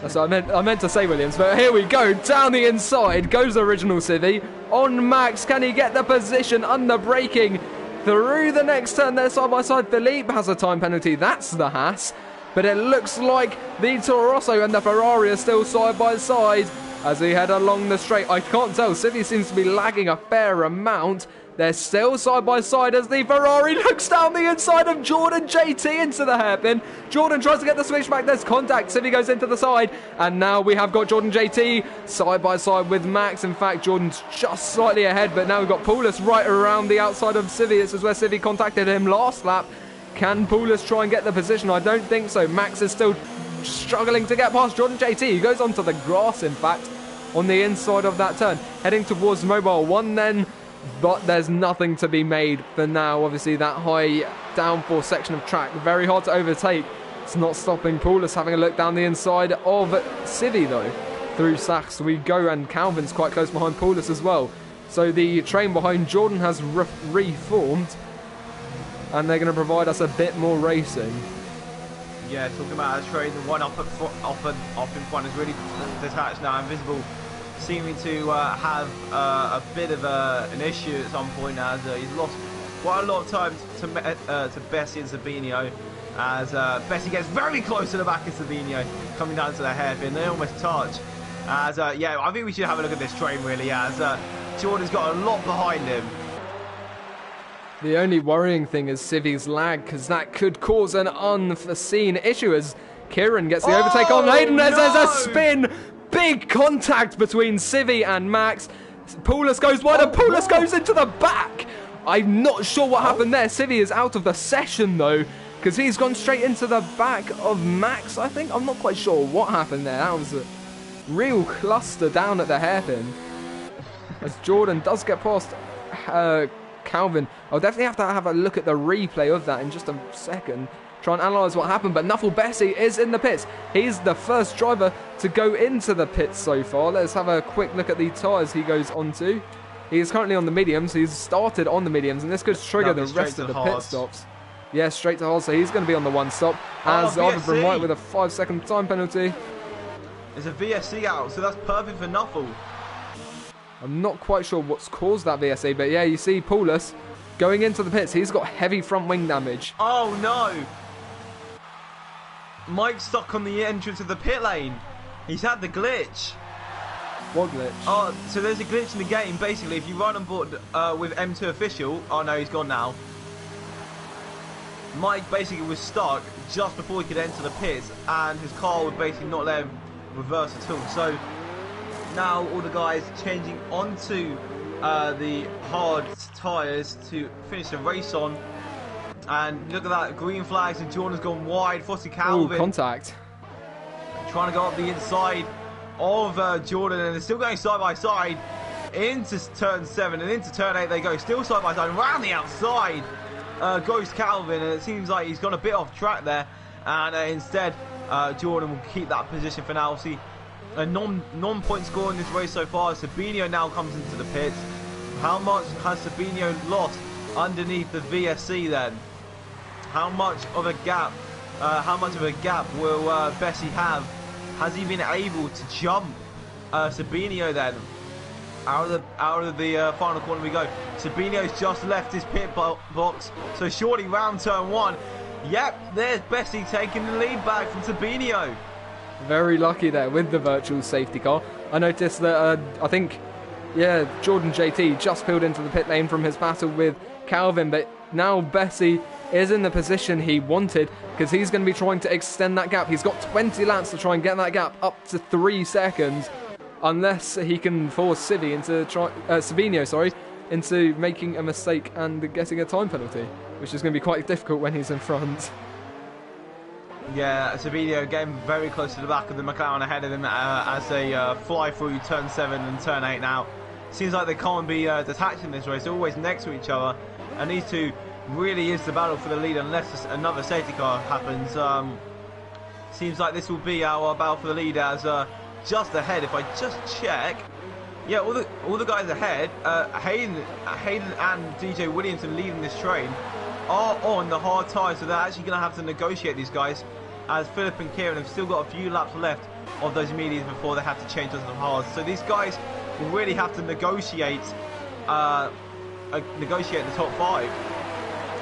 That's what I meant to say Williams, but here we go. Down the inside goes the original Civi. On Max, can he get the position under braking? Through the next turn there, side by side, Philippe has a time penalty. That's the Haas. But it looks like the Toro Rosso and the Ferrari are still side by side as we head along the straight. I can't tell. Civi seems to be lagging a fair amount. They're still side by side as the Ferrari looks down the inside of Jordan JT into the hairpin. Jordan tries to get the switch back. There's contact. Civi goes into the side. And now we have got Jordan JT side by side with Max. In fact, Jordan's just slightly ahead. But now we've got Paulus right around the outside of Civi. This is where Civi contacted him last lap. Can Paulus try and get the position? I don't think so. Max is still struggling to get past Jordan JT. He goes onto the grass, in fact, on the inside of that turn. Heading towards Mobile 1 then. But there's nothing to be made for now. Obviously, that high downforce section of track, very hard to overtake. It's not stopping Paulus having a look down the inside of Civi, though. Through Sachs we go, and Calvin's quite close behind Paulus as well. So the train behind Jordan has reformed, and they're going to provide us a bit more racing. Yeah, talking about our train, the one up in front is really detached now, invisible. Seeming to have a bit of an issue at some point as he's lost quite a lot of time to Bessie and Sabino as Bessie gets very close to the back of Sabino coming down to the hairpin. They almost touch as yeah, I think we should have a look at this train really as Jordan's got a lot behind him. The only worrying thing is Civi's lag, because that could cause an unforeseen issue as Kieran gets the overtake on Hayden. There's a spin. Big contact between Civi and Max. Paulus goes wide and Paulus goes into the back. I'm not sure what happened there. Civi is out of the session though, because he's gone straight into the back of Max, I think. I'm not quite sure what happened there. That was a real cluster down at the hairpin. As Jordan does get past Calvin. I'll definitely have a look at the replay of that in just a second. Try and analyse what happened, but Nuffle Bessie is in the pits. He's the first driver to go into the pits so far. Let's have a quick look at the tyres he goes onto. He is currently on the mediums. He's started on the mediums, and this could trigger the rest of the pit stops. Yeah, straight to hard, so he's going to be on the one stop. As Arthur White with a 5-second time penalty. There's a VSC out, so that's perfect for Nuffle. I'm not quite sure what's caused that VSC, but yeah, you see Paulus going into the pits. He's got heavy front wing damage. Oh no! Mike's stuck on the entrance of the pit lane. He's had the glitch. What glitch? Oh, so there's a glitch in the game. Basically, if you run on board with M2 official, oh no, he's gone now. Mike basically was stuck just before he could enter the pits, and his car would basically not let him reverse at all. So now all the guys changing onto the hard tyres to finish the race on. And look at that, green flags, and Jordan's gone wide. Fossey Calvin. Ooh, contact. Trying to go up the inside of Jordan, and they're still going side by side into turn 7 and into turn 8 they go, still side by side. Around the outside goes Calvin, and it seems like he's gone a bit off track there. And instead, Jordan will keep that position for now. See, a non-point score in this race so far. Sabino now comes into the pits. How much has Sabino lost underneath the VSC then? How much of a gap will Bessie have? Has he been able to jump Sabino then? Out of the final corner we go. Sabino's just left his pit box, so surely round turn 1. Yep, there's Bessie taking the lead back from Sabino. Very lucky there with the virtual safety car. I noticed that I think, yeah, Jordan JT just peeled into the pit lane from his battle with Calvin, but now Bessie is in the position he wanted, because he's going to be trying to extend that gap. He's got 20 laps to try and get that gap up to 3 seconds, unless he can force Sabino into making a mistake and getting a time penalty, which is going to be quite difficult when he's in front. Yeah, Sabino getting very close to the back of the McLaren ahead of him as they fly through turn 7 and turn 8 now. Seems like they can't be detached in this race. They're always next to each other, and these two really is the battle for the lead unless another safety car happens. Seems like this will be our battle for the lead as just ahead. If I just check, yeah, all the guys ahead, Hayden and DJ Williamson leading this train are on the hard tyres, so they're actually going to have to negotiate these guys, as Philip and Kieran have still got a few laps left of those mediums before they have to change onto the hards. So these guys will really have to negotiate the top 5.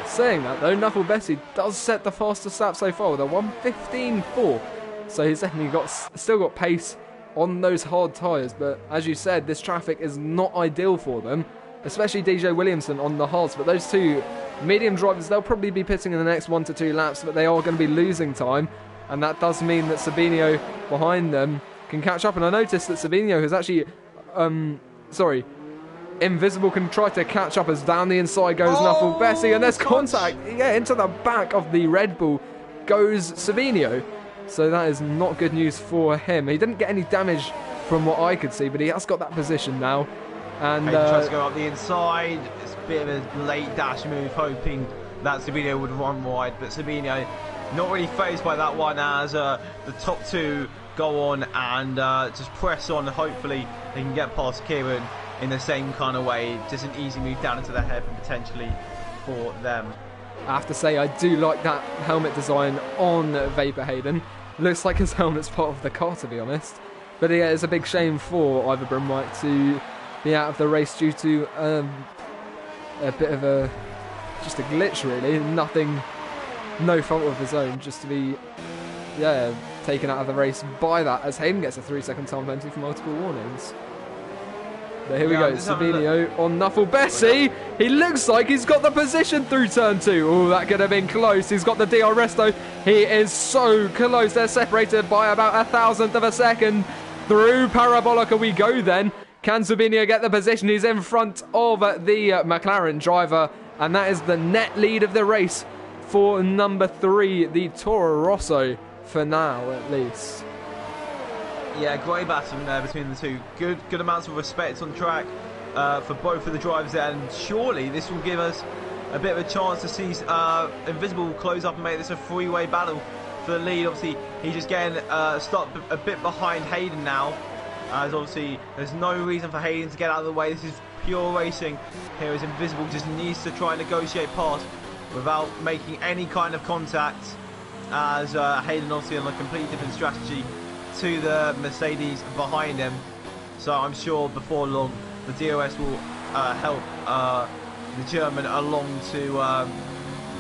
Saying that though, Nuffle Bessie does set the fastest lap so far with a 1:15.4, so he's definitely still got pace on those hard tyres. But as you said, this traffic is not ideal for them, especially DJ Williamson on the hards. But those two medium drivers, they'll probably be pitting in the next 1 to 2 laps, but they are going to be losing time, and that does mean that Sabinho behind them can catch up. And I noticed that Sabinho has actually Invisible can try to catch up as down the inside goes Nuffle Bessie, and there's contact. Yeah, into the back of the Red Bull goes Sabinho. So that is not good news for him. He didn't get any damage from what I could see, but he has got that position now. And he tries to go up the inside. It's a bit of a late dash move, hoping that Sabinho would run wide, but Sabinho not really fazed by that one as the top 2 go on and just press on. Hopefully they can get past Kieran in the same kind of way. Just an easy move down into the hairpin potentially for them. I have to say, I do like that helmet design on Vapor Hayden. Looks like his helmet's part of the car, to be honest. But yeah, it's a big shame for Ivor Brunwhite to be out of the race due to a bit of just a glitch, really. No fault of his own, just to be taken out of the race by that, as Hayden gets a 3-second time penalty for multiple warnings. But here we go, Sabinho on Nuffle Bessie. He looks like he's got the position through turn 2. Oh, that could have been close. He's got the DRS though. He is so close. They're separated by about 1,000th of a second. Through Parabolica we go then. Can Sabinho get the position? He's in front of the McLaren driver, and that is the net lead of the race for number 3, the Toro Rosso, for now at least. Yeah, great battle there between the two. Good amounts of respect on track for both of the drivers there, and surely this will give us a bit of a chance to see Invisible close up and make this a 3-way battle for the lead. Obviously, he's just getting stuck a bit behind Hayden now, as obviously there's no reason for Hayden to get out of the way. This is pure racing here, as Invisible just needs to try and negotiate past without making any kind of contact, as Hayden obviously on a completely different strategy to the Mercedes behind him. So I'm sure before long the DRS will help the German along to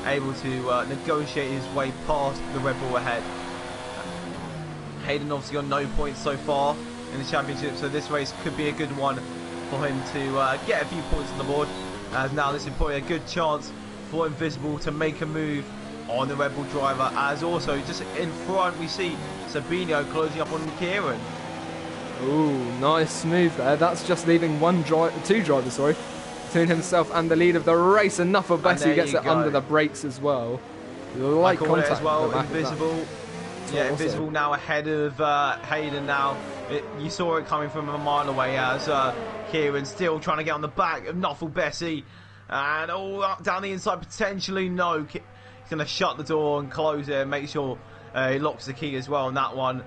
able to negotiate his way past the Red Bull ahead. Hayden obviously on no points so far in the championship, so this race could be a good one for him to get a few points on the board, as now this is probably a good chance for Invisible to make a move on the Red Bull driver, as also just in front we see Sabinho closing up on Kieran. Ooh, nice move there. That's just leaving two drivers, between himself and the lead of the race. Enough of Bessie gets it under the brakes as well. Light contact as well. Invisible, yeah, Invisible now ahead of Hayden now. You saw it coming from a mile away, as Kieran still trying to get on the back of Nuffle Bessie, and up down the inside potentially. No, he's going to shut the door and close it and make sure he locks the key as well. And that one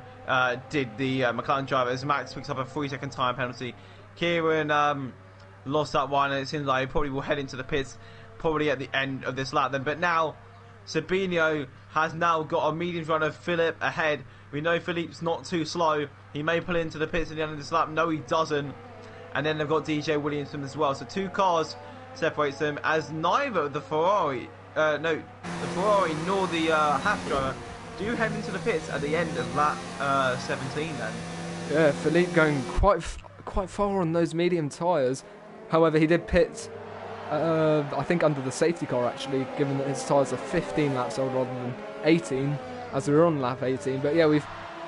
did the McLaren driver, as Max picks up a 3-second time penalty. Kieran lost that one, and it seems like he probably will head into the pits probably at the end of this lap then. But now Sabinho has now got a medium runner, Philip, ahead. We know Philippe's not too slow. He may pull into the pits at the end of this lap. No, he doesn't. And then they've got DJ Williamson as well. So 2 cars separates them, as neither the Ferrari, the Ferrari nor the Haas driver do head into the pits at the end of lap 17 then. Yeah, Philippe going quite far on those medium tyres. However, he did pit, I think, under the safety car actually, given that his tyres are 15 laps old rather than 18, as we were on lap 18. But yeah, we've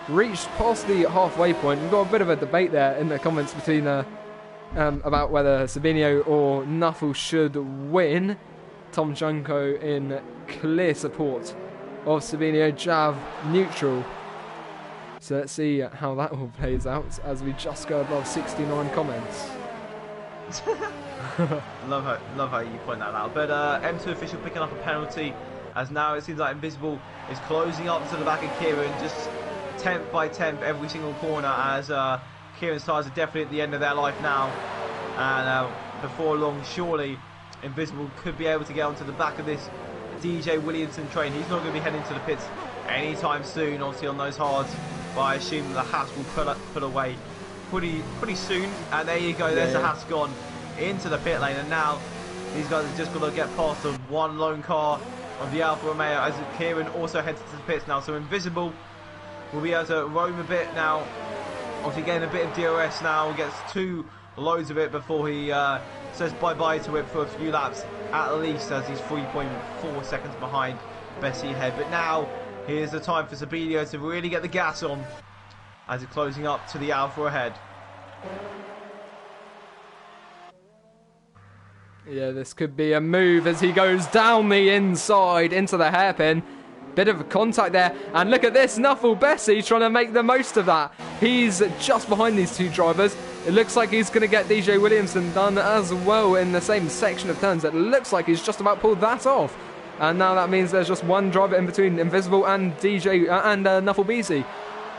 reached past the halfway point. We've got a bit of a debate there in the comments between about whether Sabinho or Nuffle should win. Tom Junko in clear support of Sabinho, Jav neutral. So let's see how that all plays out as we just go above 69 comments. love how you point that out. But M2 official picking up a penalty, as now it seems like Invisible is closing up to the back of Kieran, just 10th by 10th every single corner, as Kieran's tyres are definitely at the end of their life now. And before long, surely Invisible could be able to get onto the back of this DJ Williamson train. He's not going to be heading to the pits anytime soon, obviously on those hards, but I assume the Haas will pull away pretty soon. And there you go, there's the Haas gone into the pit lane, and now these guys are just going to get past the one lone car of the Alfa Romeo, as Kieran also heads to the pits now. So Invisible will be able to roam a bit now, obviously getting a bit of DRS now, gets 2 loads of it before he says bye-bye to it for a few laps at least, as he's 3.4 seconds behind Bessie ahead. But now here's the time for Sabinio to really get the gas on as he's closing up to the Alfa ahead. Yeah, this could be a move as he goes down the inside into the hairpin. Bit of contact there, and look at this, Nuffle Bessie trying to make the most of that. He's just behind these 2 drivers. It looks like he's going to get DJ Williamson done as well in the same section of turns. It looks like he's just about pulled that off. And now that means there's just one driver in between Invisible and DJ and Nuffle Bessie.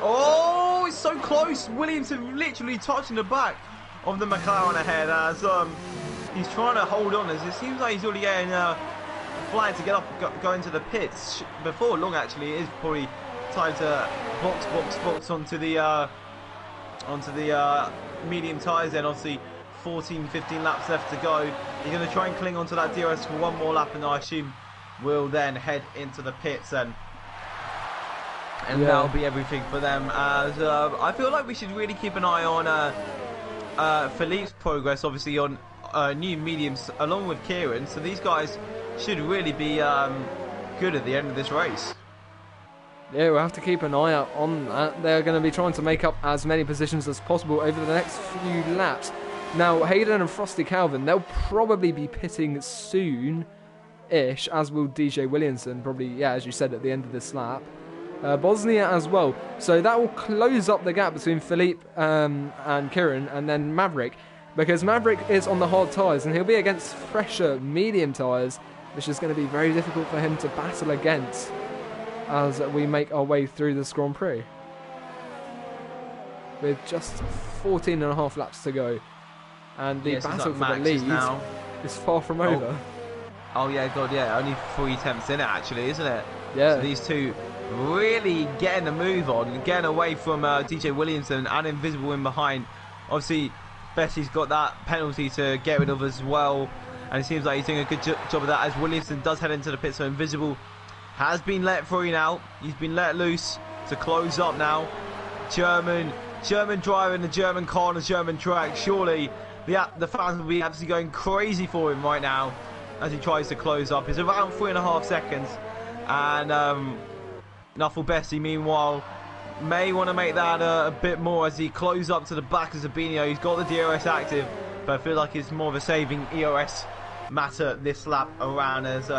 Oh, it's so close. Williamson literally touching the back of the McLaren ahead, as he's trying to hold on, as it seems like he's already getting flagged to get up, go into the pits. Before long, actually, it is probably time to box onto the medium tyres. Then obviously 14-15 laps left to go. You're going to try and cling onto that DRS for one more lap, and I assume we'll then head into the pits then. And that'll be everything for them, as I feel like we should really keep an eye on Philippe's progress, obviously on new mediums along with Kieran. So these guys should really be good at the end of this race. Yeah, we'll have to keep an eye out on that. They're going to be trying to make up as many positions as possible over the next few laps. Now, Hayden and Frosty Calvin, they'll probably be pitting soon-ish, as will DJ Williamson, probably, yeah, as you said, at the end of this lap. Bosnia as well. So that will close up the gap between Philippe and Kieran, and then Maverick, because Maverick is on the hard tyres and he'll be against fresher medium tyres, which is going to be very difficult for him to battle against as we make our way through this Grand Prix. With just 14 and a half laps to go, and the battle for the lead is far from over. Oh yeah, God, yeah, only 3 attempts in it actually, isn't it? Yeah. So these two really getting the move on, getting away from DJ Williamson and Invisible in behind. Obviously, Bessie's got that penalty to get rid of as well, and it seems like he's doing a good job of that, as Williamson does head into the pit. So Invisible has been let free now. He's been let loose to close up now. German driver in the German car on the German track. Surely the fans will be absolutely going crazy for him right now as he tries to close up. It's around 3.5 seconds, and Nuffle Bessie, meanwhile, may want to make that a bit more as he closes up to the back of Zabinho. He's got the DRS active, but I feel like it's more of a saving ERS matter this lap around, as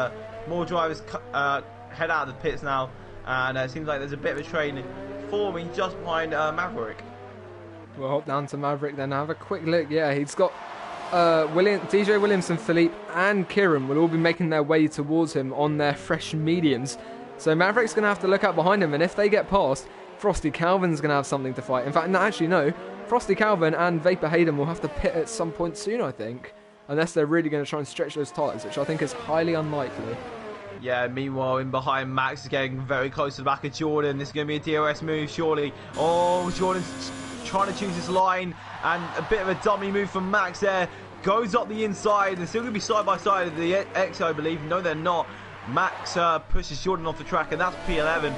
more drivers head out of the pits now, and it seems like there's a bit of a train forming just behind Maverick. We'll hop down to Maverick then, have a quick look. Yeah, he's got DJ Williamson, Philippe and Kieran will all be making their way towards him on their fresh mediums. So Maverick's going to have to look out behind him, and if they get past, Frosty Calvin's going to have something to fight. In fact, no, Frosty Calvin and Vapor Hayden will have to pit at some point soon, I think. Unless they're really going to try and stretch those tyres, which I think is highly unlikely. Yeah, meanwhile, in behind, Max is getting very close to the back of Jordan. This is going to be a DRS move, surely. Oh, Jordan's trying to choose his line, and a bit of a dummy move from Max there. Goes up the inside. They're still going to be side by side of the X, I believe. No, they're not. Max pushes Jordan off the track, and that's P11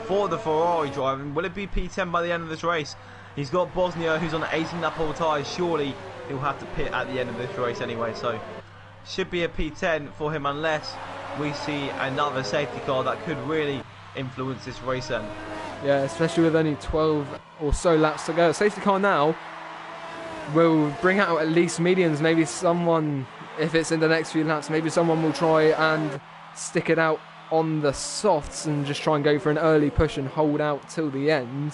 for the Ferrari driver. Will it be P10 by the end of this race? He's got Bosnia, who's on 18 lap all tyres. Surely he'll have to pit at the end of this race anyway, so should be a P10 for him, unless we see another safety car that could really influence this race then. Yeah, especially with only 12 or so laps to go. Safety car now will bring out at least mediums. Maybe someone, if it's in the next few laps, maybe someone will try and stick it out on the softs and just try and go for an early push and hold out till the end.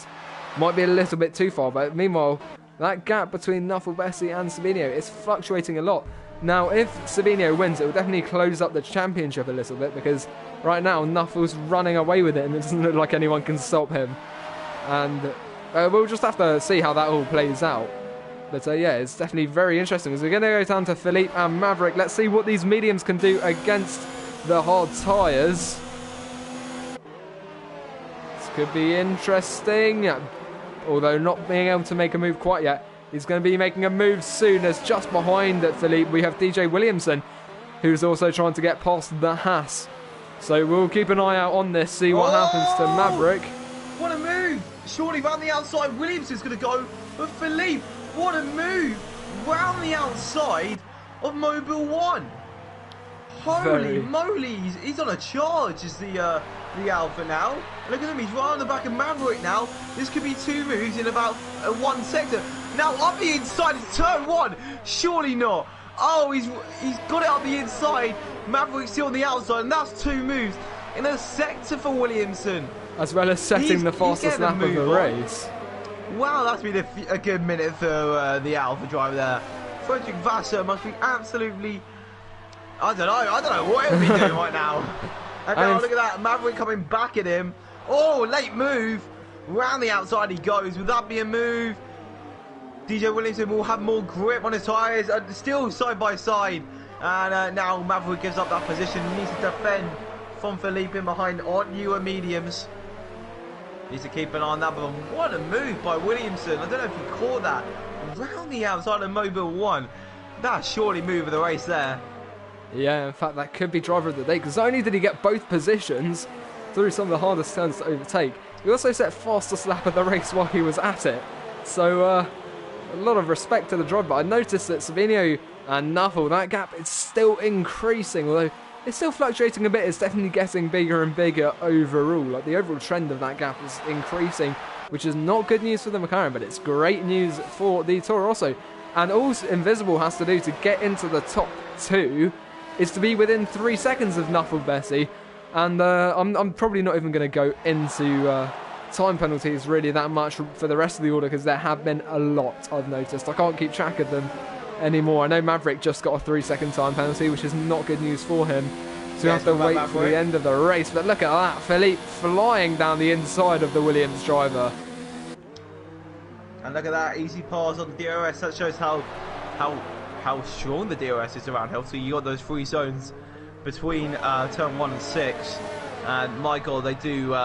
Might be a little bit too far, but meanwhile, that gap between Nuffle Bessie and Sabino is fluctuating a lot. Now, if Sabino wins, it will definitely close up the championship a little bit, because right now Nuffle's running away with it and it doesn't look like anyone can stop him. And we'll just have to see how that all plays out. But yeah, it's definitely very interesting. So we're going to go down to Philippe and Maverick. Let's see what these mediums can do against the hard tyres. This could be interesting, although not being able to make a move quite yet. He's going to be making a move soon, as just behind Philippe we have DJ Williamson, who's also trying to get past the Haas. So we'll keep an eye out on this, see what happens to Maverick. What a move! Surely round the outside, Williamson's going to go, but Philippe, what a move! Round the outside of Mobile 1. Holy moly, he's on a charge as the Alpha now. Look at him, he's right on the back of Maverick now. This could be 2 moves in about 1 sector. Now up the inside, it's turn 1. Surely not. Oh, he's got it up the inside. Maverick's still on the outside, and that's 2 moves in a sector for Williamson. As well as setting the fastest lap of the race. Wow, that's been a good minute for the Alpha driver there. Frederick Vassar must be absolutely... I don't know what he'll be doing right now. And now look at that, Maverick coming back at him. Oh, late move. Round the outside he goes. Would that be a move? DJ Williamson will have more grip on his tyres. Still side by side. And now Maverick gives up that position. He needs to defend from Philippe in behind on newer mediums. Needs to keep an eye on that. But what a move by Williamson. I don't know if you caught that. Round the outside of Mobile 1. That's surely move of the race there. Yeah, in fact, that could be driver of the day, because not only did he get both positions through some of the hardest turns to overtake, he also set fastest lap of the race while he was at it. So, a lot of respect to the driver. But I noticed that Sabino and Nuffle, that gap is still increasing, although it's still fluctuating a bit. It's definitely getting bigger and bigger overall. Like, the overall trend of that gap is increasing, which is not good news for the McLaren, but it's great news for the Toro Rosso. And all Invisible has to do to get into the top 2 is to be within 3 seconds of Nuffle Bessie, and I'm probably not even going to go into time penalties really that much for the rest of the order, because there have been a lot, I've noticed. I can't keep track of them anymore. I know Maverick just got a 3-second time penalty, which is not good news for him, so we have to wait for the end of the race. But look at that, Philippe flying down the inside of the Williams driver. And look at that, easy pass on the DRS. That shows how strong the DRS is around Hill. So you got those 3 zones between turn 1 and 6, and my god, they do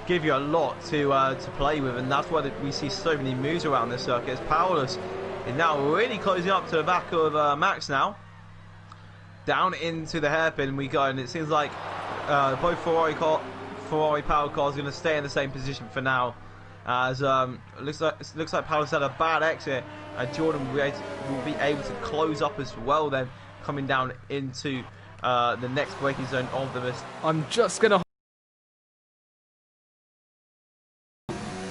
give you a lot to play with, and that's why we see so many moves around this circuit. As Powerless is now really closing up to the back of Max now. Down into the hairpin we go, and it seems like both Ferrari power cars are going to stay in the same position for now. As looks like Powerless had a bad exit, and Jordan will be able to close up as well then, coming down into the next braking zone of the list. I'm just going to...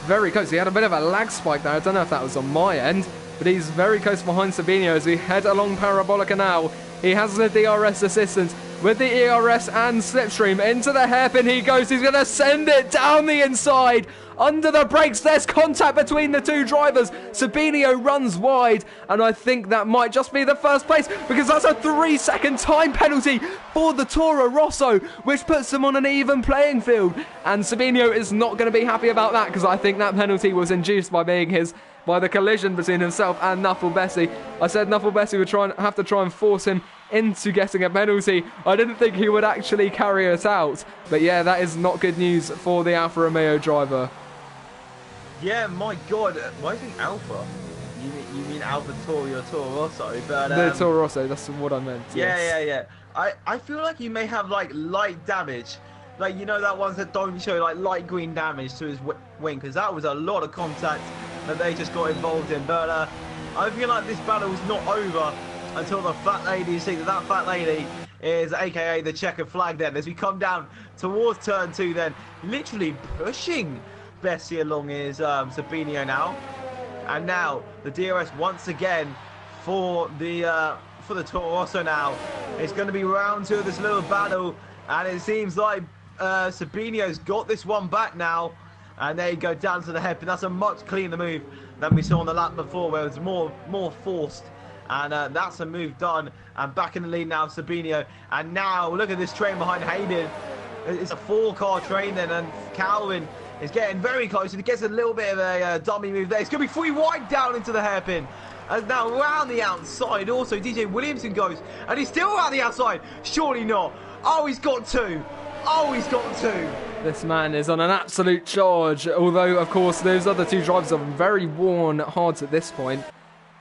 Very close. He had a bit of a lag spike there. I don't know if that was on my end, but he's very close behind Sabino as we head along Parabolica now. He has the DRS assistance with the ERS and slipstream. Into the hairpin he goes. He's going to send it down the inside. Under the brakes, there's contact between the 2 drivers. Sabino runs wide, and I think that might just be the first place, because that's a 3-second time penalty for the Toro Rosso, which puts them on an even playing field. And Sabino is not going to be happy about that, because I think that penalty was induced by the collision between himself and Nuffle Bessie. I said Nuffle Bessie would have to try and force him into getting a penalty. I didn't think he would actually carry it out. But yeah, that is not good news for the Alfa Romeo driver. Yeah, my god. Why do you think Alpha? You mean Alpha Tauri or Toro Rosso? But the Toro Rosso, that's what I meant. Yeah. I feel like he may have like light damage. Like, you know, that ones that don't show like light green damage to his wing, because that was a lot of contact that they just got involved in. But I feel like this battle is not over until the fat lady sees that fat lady is aka the checkered flag then, as we come down towards turn 2 then, literally pushing Bessie along is Sabino now. And now the DRS once again for the Toro Rosso now. It's going to be round 2 of this little battle, and it seems like Sabino's got this one back now. And there you go, down to the hairpin. That's a much cleaner move than we saw on the lap before, where it was more forced. And that's a move done. And back in the lead now, Sabinho. And now, look at this train behind Hayden. It's a 4-car train then, and Calvin is getting very close. And he gets a little bit of a dummy move there. It's going to be 3 wide down into the hairpin. And now round the outside, also DJ Williamson goes. And he's still around the outside. Surely not. Oh, he's got 2. Oh, he's got 2. This man is on an absolute charge. Although, of course, those other 2 drivers are very worn hard at this point.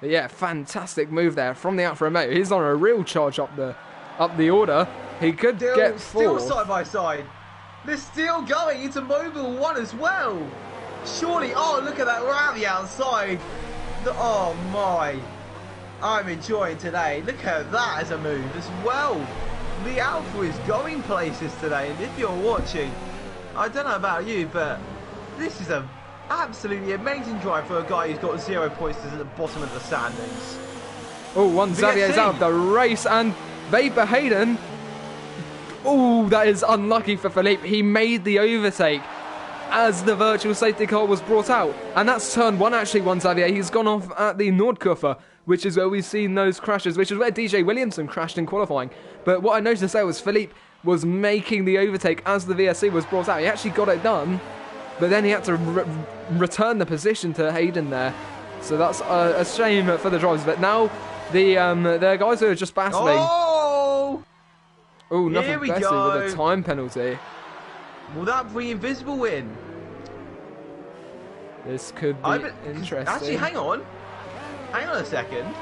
But yeah, fantastic move there from the Alfa Romeo. He's on a real charge up the order. He could get 4th. Still side by side. They're still going into Mobile 1 as well. Surely, oh, look at that around the outside. Oh my. I'm enjoying today. Look at that as a move as well. The Alfa is going places today. And if you're watching, I don't know about you, but this is a absolutely amazing drive for a guy who's got 0 points at the bottom of the standings. Oh, Xavier's out of the race, and Vapor Hayden. Oh, that is unlucky for Philippe. He made the overtake as the virtual safety car was brought out. And that's turn 1 actually, Xavier. He's gone off at the Nordkurve, which is where we've seen those crashes, which is where DJ Williamson crashed in qualifying. But what I noticed there was Philippe was making the overtake as the VSC was brought out. He actually got it done, but then he had to return the position to Hayden there. So that's a shame for the drivers. But now the guys who are just battling. Oh, nothing better with a time penalty. Will that be invisible win? This could be interesting. Actually, hang on a second.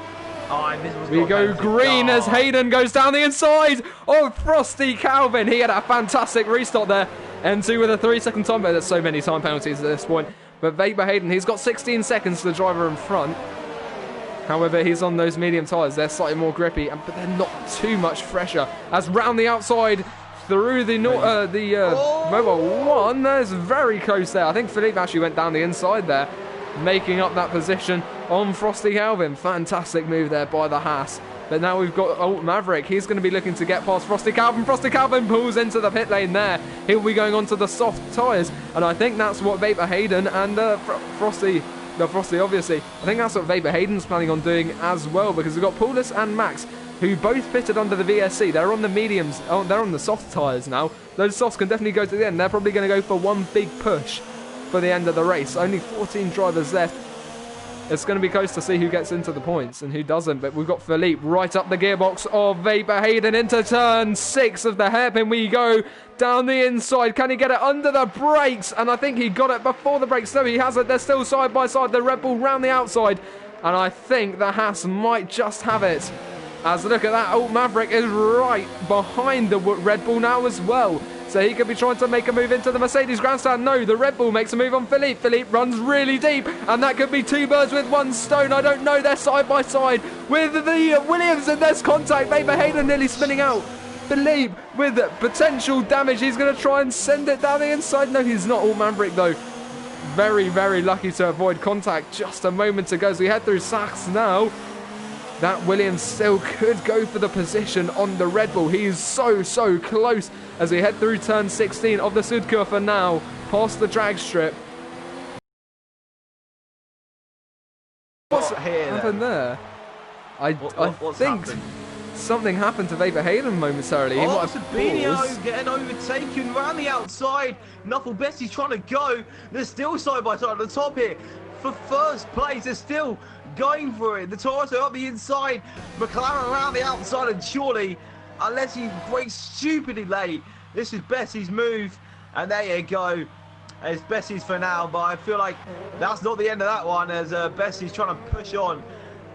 Oh, invisible's we go green as Hayden goes down the inside. Oh, Frosty Calvin. He had a fantastic restart there. N2 with a 3-second time, but there's so many time penalties at this point. But Vapor Hayden, he's got 16 seconds to the driver in front. However, he's on those medium tyres. They're slightly more grippy, but they're not too much fresher. As round the outside, through the Mobile 1, there's very close there. I think Philippe actually went down the inside there, making up that position on Frosty Calvin. Fantastic move there by the Haas. But now we've got Alt Maverick. He's going to be looking to get past Frosty Calvin. Frosty Calvin pulls into the pit lane there. He'll be going on to the soft tyres. And I think that's what Vapor Hayden and Frosty, obviously. I think that's what Vapor Hayden's planning on doing as well, because we've got Paulus and Max, who both pitted under the VSC. They're on the mediums. Oh, they're on the soft tyres now. Those softs can definitely go to the end. They're probably going to go for one big push for the end of the race. Only 14 drivers left. It's going to be close to see who gets into the points and who doesn't. But we've got Philippe right up the gearbox of Vapor Hayden into turn 6 of the hairpin. We go down the inside. Can he get it under the brakes? And I think he got it before the brakes. No, he hasn't. They're still side by side. The Red Bull round the outside. And I think the Haas might just have it. As look at that, Alt Maverick is right behind the Red Bull now as well. So he could be trying to make a move into the Mercedes grandstand. No, the Red Bull makes a move on Philippe. Philippe runs really deep, and that could be 2 birds with 1 stone. I don't know. They're side by side with the Williams, and there's contact. Vapor Hayden nearly spinning out. Philippe with potential damage. He's going to try and send it down the inside. No, he's not. Alt Maverick, though, very, very lucky to avoid contact just a moment ago as we head through Sachs now. That Williams still could go for the position on the Red Bull. He is so, so close as we head through turn 16 of the Südkurve now, past the drag strip. What's happened there? I think something happened to Vapor Hayden momentarily. He might have Sabinho getting overtaken around the outside. Knuckle Bessie's trying to go. They're still side by side at the top here. For first place, they're still going for it. The Toros are up the inside. McLaren around the outside, and surely, unless he brakes stupidly late, this is Bessie's move. And there you go. It's Bessie's for now, but I feel like that's not the end of that one, as Bessie's trying to push on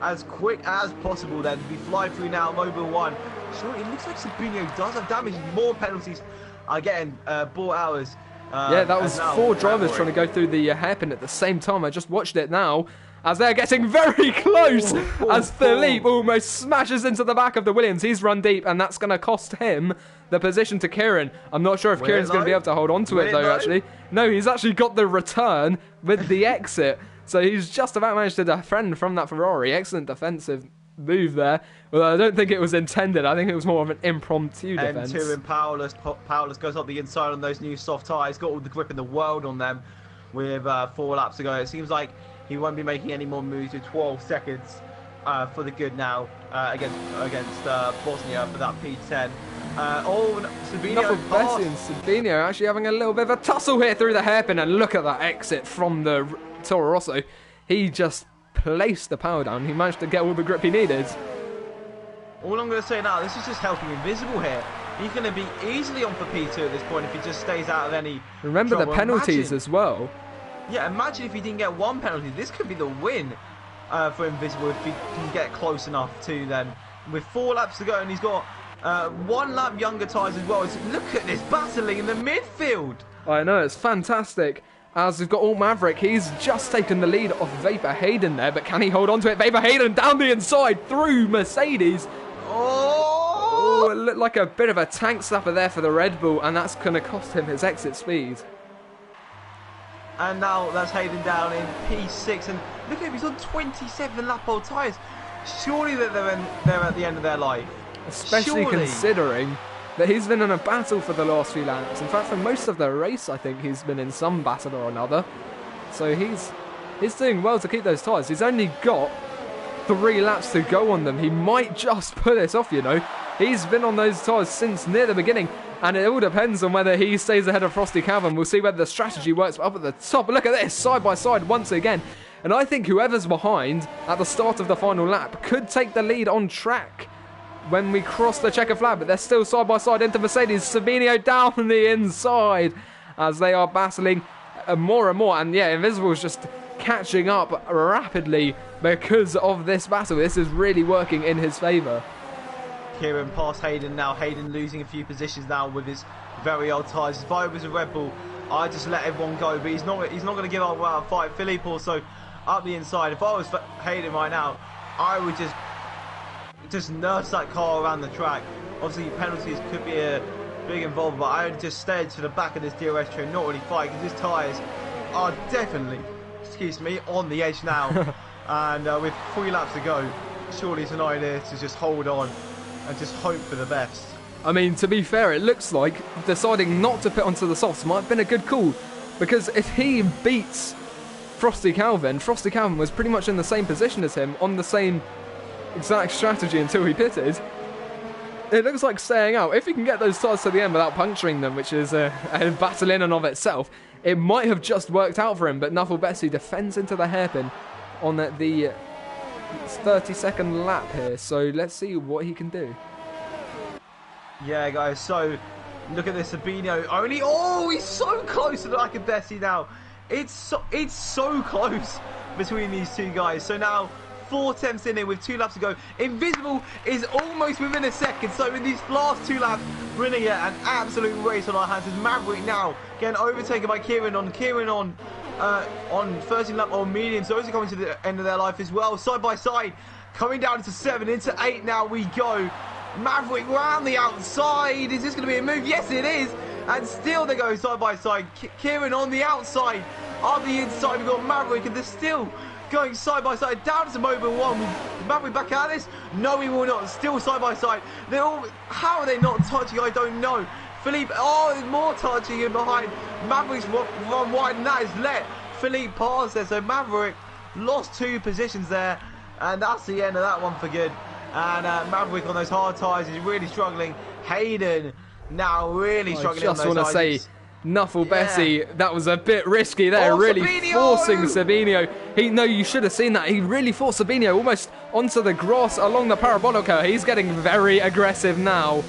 as quick as possible then. We fly through now, Mobile 1. Sure, it looks like Sabinho does have damage. More penalties are getting bought hours. Yeah, that was 4 drivers trying to go through the hairpin at the same time. I just watched it now as they're getting very close as Philippe almost smashes into the back of the Williams. He's run deep, and that's going to cost him the position to Kieran. I'm not sure if Kieran's going to be able to hold on to it, though, actually. No, he's actually got the return with the exit. So he's just about managed to defend from that Ferrari. Excellent defensive move there. Well, I don't think it was intended. I think it was more of an impromptu defense. M2 and Paulus. Paulus goes up the inside on those new soft tyres. Got all the grip in the world on them with 4 laps to go. It seems like he won't be making any more moves with 12 seconds for the good now against Bosnia for that P10. Sabino Bessie and Sabino actually having a little bit of a tussle here through the hairpin, and look at that exit from the Toro Rosso. He just placed the power down. He managed to get all the grip he needed. All I'm going to say now, this is just helping Invisible here. He's going to be easily on for P2 at this point if he just stays out of any Remember trouble. the penalties as well. Yeah, imagine if he didn't get one penalty. This could be the win for Invisible if he can get close enough to them. With 4 laps to go, and he's got 1 lap younger tyres as well. Look at this battling in the midfield. I know, it's fantastic. As we've got Alt Maverick, he's just taken the lead off Vapor Hayden there, but can he hold on to it? Vapor Hayden down the inside through Mercedes. Oh, it looked like a bit of a tank slapper there for the Red Bull, and that's going to cost him his exit speed. And now that's Hayden down in P6, and look at him, he's on 27 lap old tyres. Surely that they're at the end of their life. Especially considering that he's been in a battle for the last few laps. In fact, for most of the race, I think he's been in some battle or another. So he's doing well to keep those tyres. He's only got 3 laps to go on them. He might just pull this off, you know. He's been on those tyres since near the beginning, and it all depends on whether he stays ahead of Frosty Calvin. We'll see whether the strategy works up at the top. Look at this, side by side once again. And I think whoever's behind at the start of the final lap could take the lead on track when we cross the checker flag, but they're still side by side into Mercedes. Sabino down the inside as they are battling more and more. And yeah, Invisible's just catching up rapidly because of this battle. This is really working in his favour. Kieran past Hayden now. Hayden losing a few positions now with his very old tyres. If I was a Red Bull, I'd just let everyone go, but he's not going to give up without a fight. Philippe also up the inside. If I was Hayden right now, I would just nurse that car around the track. Obviously penalties could be a big involvement, but I would just stay to the back of this DRS train, not really fight, because his tyres are definitely, on the edge now. And with 3 laps to go, surely it's an idea to just hold on and just hope for the best. I mean, to be fair, it looks like deciding not to put onto the softs might have been a good call, because if he beats Frosty Calvin was pretty much in the same position as him on the same exact strategy until he pitted. It looks like staying out. If he can get those tyres to the end without puncturing them, which is a battle in and of itself, it might have just worked out for him. But Nuffle Bessie defends into the hairpin on the 30-second lap here. So let's see what he can do. Yeah, guys. So look at this, Sabino. He's so close to the back of Bessie now. It's so close between these two guys. So now 4 attempts in here with 2 laps to go. Invisible is almost within a second. So in these last 2 laps, we're going to get an absolute race on our hands. As Maverick now getting overtaken by Kieran on 13 lap on medium. So those are coming to the end of their life as well. Side by side, coming down to 7, into 8 now we go. Maverick round the outside. Is this going to be a move? Yes, it is. And still they go side by side. Kieran on the outside. On the inside, we've got Maverick, and they're still going side by side down to Mobile 1. Maverick back out of this? No, he will not. Still side by side. How are they not touching? I don't know. Philippe, more touching in behind. Maverick's run wide, and that is let Philippe pass there. So Maverick lost 2 positions there, and that's the end of that one for good. And Maverick on those hard tyres is really struggling. Hayden now really struggling on those tyres. I just want to say, Nuffle Bessie, that was a bit risky there, really Sabino! Forcing Sabino. You should have seen that. He really forced Sabino almost onto the grass along the parabolica. He's getting very aggressive now.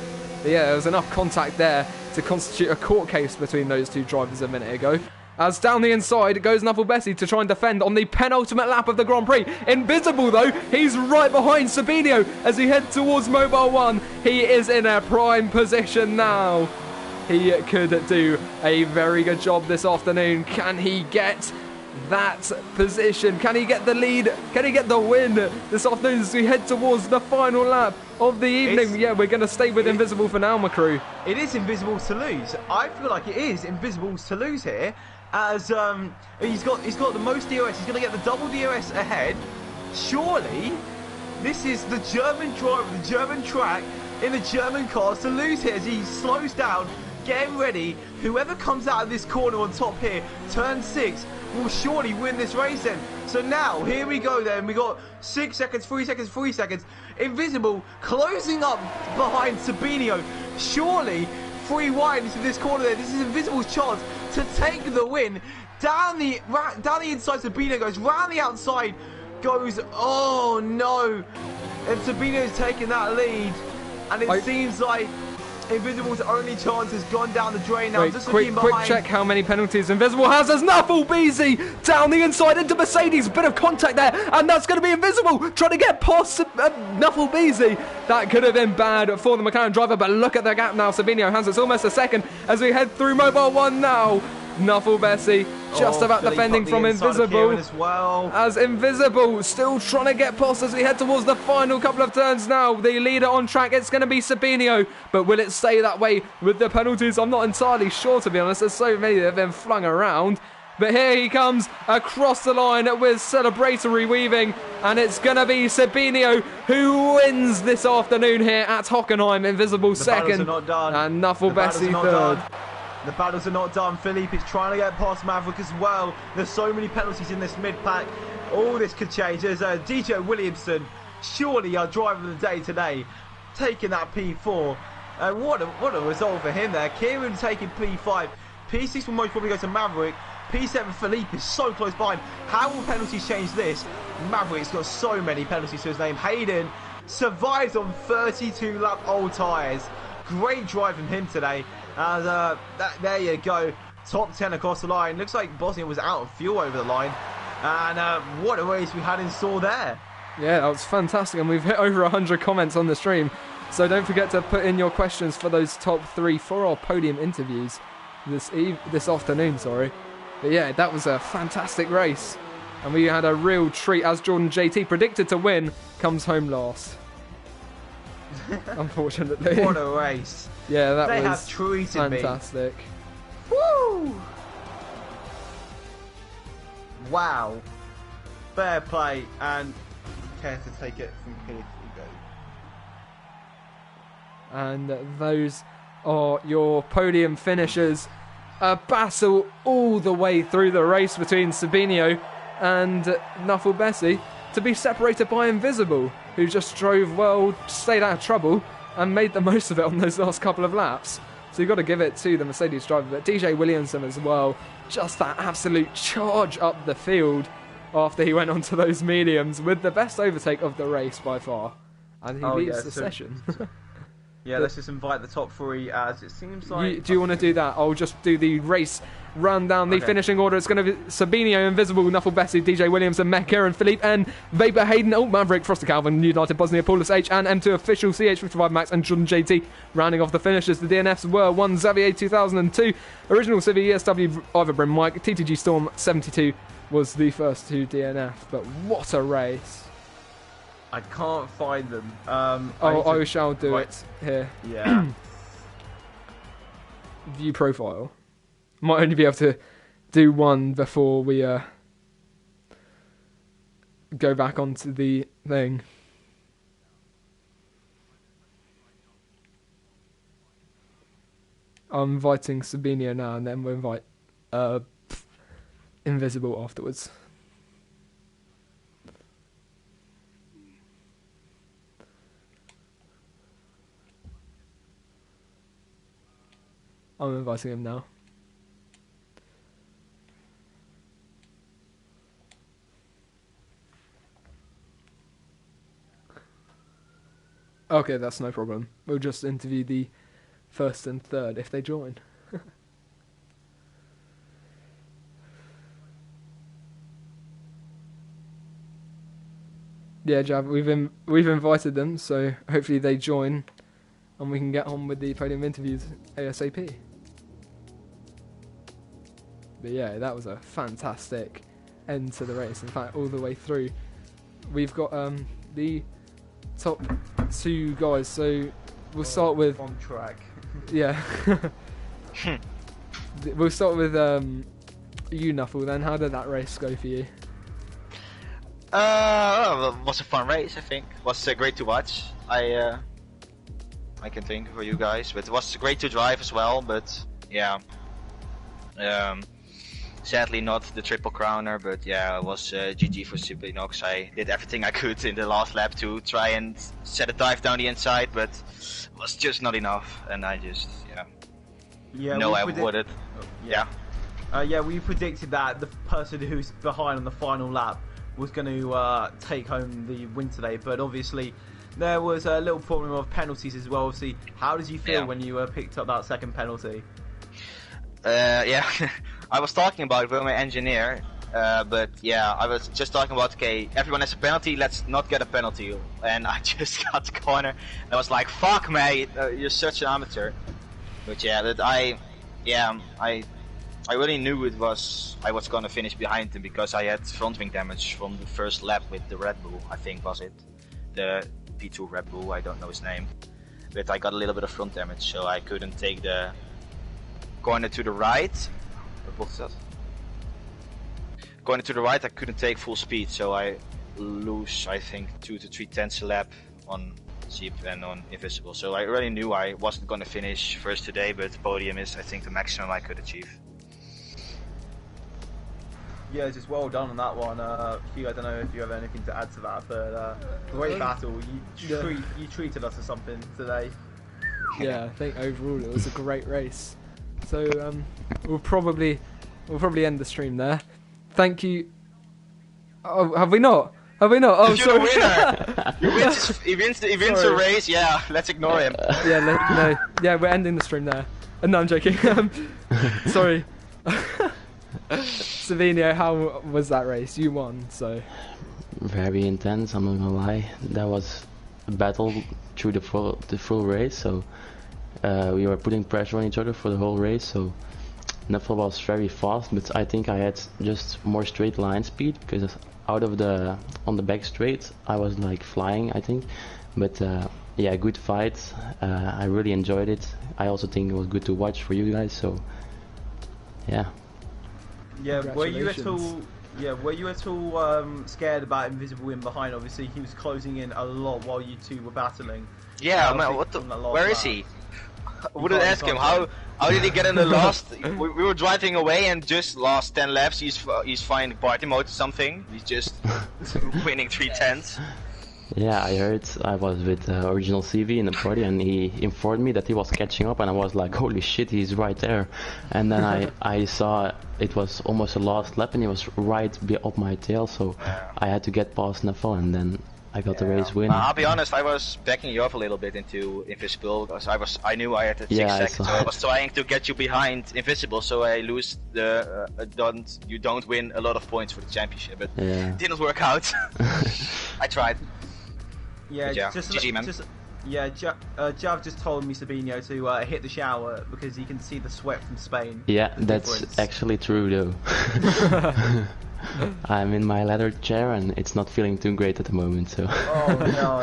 But yeah, there was enough contact there to constitute a court case between those 2 drivers a minute ago. As down the inside goes Nuffle Bessie to try and defend on the penultimate lap of the Grand Prix. Invisible though, he's right behind Sabino as he heads towards Mobile 1. He is in a prime position now. He could do a very good job this afternoon. Can he get that position? Can he get the lead? Can he get the win this afternoon as we head towards the final lap of the evening? Yeah, we're going to stay with Invisible for now, my crew. It is Invisible to lose. I feel like it is Invisible to lose here, as he's got the most DRS. He's going to get the double DRS ahead. Surely this is the German driver, the German track in the German cars to lose here as he slows down. Getting ready, whoever comes out of this corner on top here, turn 6, will surely win this race then. So now, here we go then. We got 6 seconds, 3 seconds, 3 seconds. Invisible closing up behind Sabinio. Surely, 3 wide into this corner there. This is Invisible's chance to take the win. Down the inside, Sabinio goes. Round the outside goes. Oh no. And Sabinio's taking that lead. And it seems like Invisible's only chance has gone down the drain now. Wait, quick check how many penalties Invisible has as Nuffle Beezy down the inside into Mercedes. Bit of contact there, and that's going to be Invisible trying to get past Nuffle Beezy. That could have been bad for the McLaren driver, but look at the gap now. Sabinio has us almost a second as we head through Mobile 1 now. Nuffle Bessie just about defending from Invisible as Invisible still trying to get past as we head towards the final couple of turns now. The leader on track, it's going to be Sabinio, but will it stay that way with the penalties? I'm not entirely sure, to be honest. There's so many that have been flung around. But here he comes across the line with celebratory weaving, and it's going to be Sabinio who wins this afternoon here at Hockenheim. Invisible second, and Nuffle Bessie third. The battles are not done. Philippe is trying to get past Maverick as well. There's so many penalties in this mid-pack. All this could change. There's DJ Williamson, surely our driver of the day today, taking that P4. And what a result for him there. Kieran taking P5. P6 will most probably go to Maverick. P7 Philippe is so close behind. How will penalties change this? Maverick's got so many penalties to his name. Hayden survives on 32 lap old tyres. Great drive from him today. And there you go, top 10 across the line. Looks like Bosnia was out of fuel over the line. And what a race we had in store there. Yeah, that was fantastic. And we've hit over 100 comments on the stream. So don't forget to put in your questions for those top 3 for our podium interviews this afternoon. Sorry. But yeah, that was a fantastic race. And we had a real treat as Jordan JT, predicted to win, comes home last. Unfortunately. What a race. Yeah, that they was have treated fantastic. Me. Woo! Wow. Fair play, and care to take it from here we go. And those are your podium finishers. A battle all the way through the race between Sabinio and Nuffle Bessie, to be separated by Invisible, who just drove well, stayed out of trouble, and made the most of it on those last couple of laps. So you've got to give it to the Mercedes driver, but DJ Williamson as well, just that absolute charge up the field after he went onto those mediums with the best overtake of the race by far. And he leads the session. Yeah, let's just invite the top 3 as it seems like... Do you want to do that? I'll just do the race rundown. The finishing order is going to be Sabinio, Invisible, Nuffle Bessie, DJ Williamson, Mecca and Philippe N, Vapor, Hayden, Maverick, Froster Calvin, United Bosnia, Paulus H, and M2 Official, CH55 Max, and Jordan JT. Rounding off the finishes, the DNFs were 1 Xavier 2002, Original Civi ESW, Iverbrim Mike, TTG Storm 72 was the first to DNF. But what a race. I can't find them. I shall do it here. Yeah. View profile. Might only be able to do one before we go back onto the thing. I'm inviting Sabinio now, and then we'll invite Invisible afterwards. I'm inviting him now. Okay, that's no problem. We'll just interview the first and third if they join. Yeah, Jav, we've invited them, so hopefully they join and we can get on with the podium interviews ASAP. But yeah, that was a fantastic end to the race. In fact, all the way through. We've got the top 2 guys, so we'll start with... On track. Yeah. We'll start with you, Nuffle, then. How did that race go for you? Well, it was a fun race, I think. It was great to watch. I can think for you guys, but it was great to drive as well, but yeah. Sadly, not the triple crowner, but yeah, it was GG for Supinox. I did everything I could in the last lap to try and set a dive down the inside, but it was just not enough, and I just, no, I wouldn't. Yeah. We predicted that the person who's behind on the final lap was going to take home the win today, but obviously there was a little problem of penalties as well. Obviously, how did you feel when you picked up that second penalty? I was talking about it with my engineer, but yeah, I was just talking about, okay, everyone has a penalty, let's not get a penalty. And I just got the corner, and I was like, fuck, mate, you're such an amateur. But yeah, I really knew I was gonna finish behind him because I had front wing damage from the first lap with the Red Bull, I think was it. The P2 Red Bull, I don't know his name. But I got a little bit of front damage, so I couldn't take the corner to the right. What was that? Going to the right, I couldn't take full speed, so I lose, I think, 2 to 3 tenths a lap on Jeep and on Invisible. So I already knew I wasn't going to finish first today, but podium is, I think, the maximum I could achieve. Yeah, just well done on that one. Hugh, I don't know if you have anything to add to that, but great battle. You treated us to something today. Yeah, I think overall it was a great race. So we'll probably end the stream there. Thank you. Oh, have we not? Have we not? Oh, you're sorry. The winner. He wins the race. Yeah, let's ignore him. Yeah, we're ending the stream there. No, I'm joking. Sorry. Savinio, how was that race? You won, so. Very intense, I'm not gonna lie. That was a battle through the full race, so we were putting pressure on each other for the whole race, so Nuffle was very fast, but I think I had just more straight line speed, because on the back straight I was like flying, I think. But yeah, good fight. I really enjoyed it. I also think it was good to watch for you guys, so yeah. Yeah, were you at all scared about Invisible in behind? Obviously, he was closing in a lot while you two were battling. Yeah, man, where is he? I wouldn't ask him how did he get in the last. we were driving away and just last 10 laps he's finding party mode or something. He's just winning 3/10. Yeah, I heard. I was with Original CV in the party, and he informed me that he was catching up, and I was like, holy shit, he's right there. And then I saw it was almost the last lap, and he was right up my tail, so I had to get past Nuffle, and then I got the race win. I'll be honest, I was backing you off a little bit into Invisible, because I knew I had 6 seconds, so I was trying to get you behind Invisible, so I lose you don't win a lot of points for the championship, but it didn't work out. I tried. Yeah, GG, man. Jav just told me, Sabino, to hit the shower because he can see the sweat from Spain. Yeah, that's actually true though. I'm in my leather chair and it's not feeling too great at the moment, so. Oh no.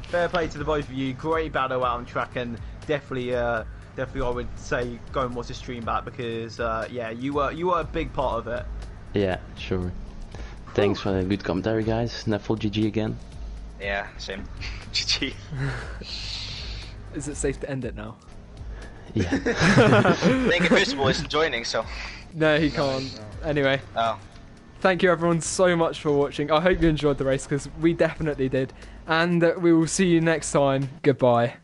Fair play to the both of you. Great battle out on track, and definitely I would say go and watch the stream back because you were a big part of it. Yeah, sure. Thanks for the good commentary, guys. Nuffle, GG again. Yeah, same. GG. Is it safe to end it now? Yeah. I think Invisible isn't joining, so. No, he can't. Anyway. Oh. Thank you everyone so much for watching. I hope you enjoyed the race because we definitely did. And we will see you next time. Goodbye.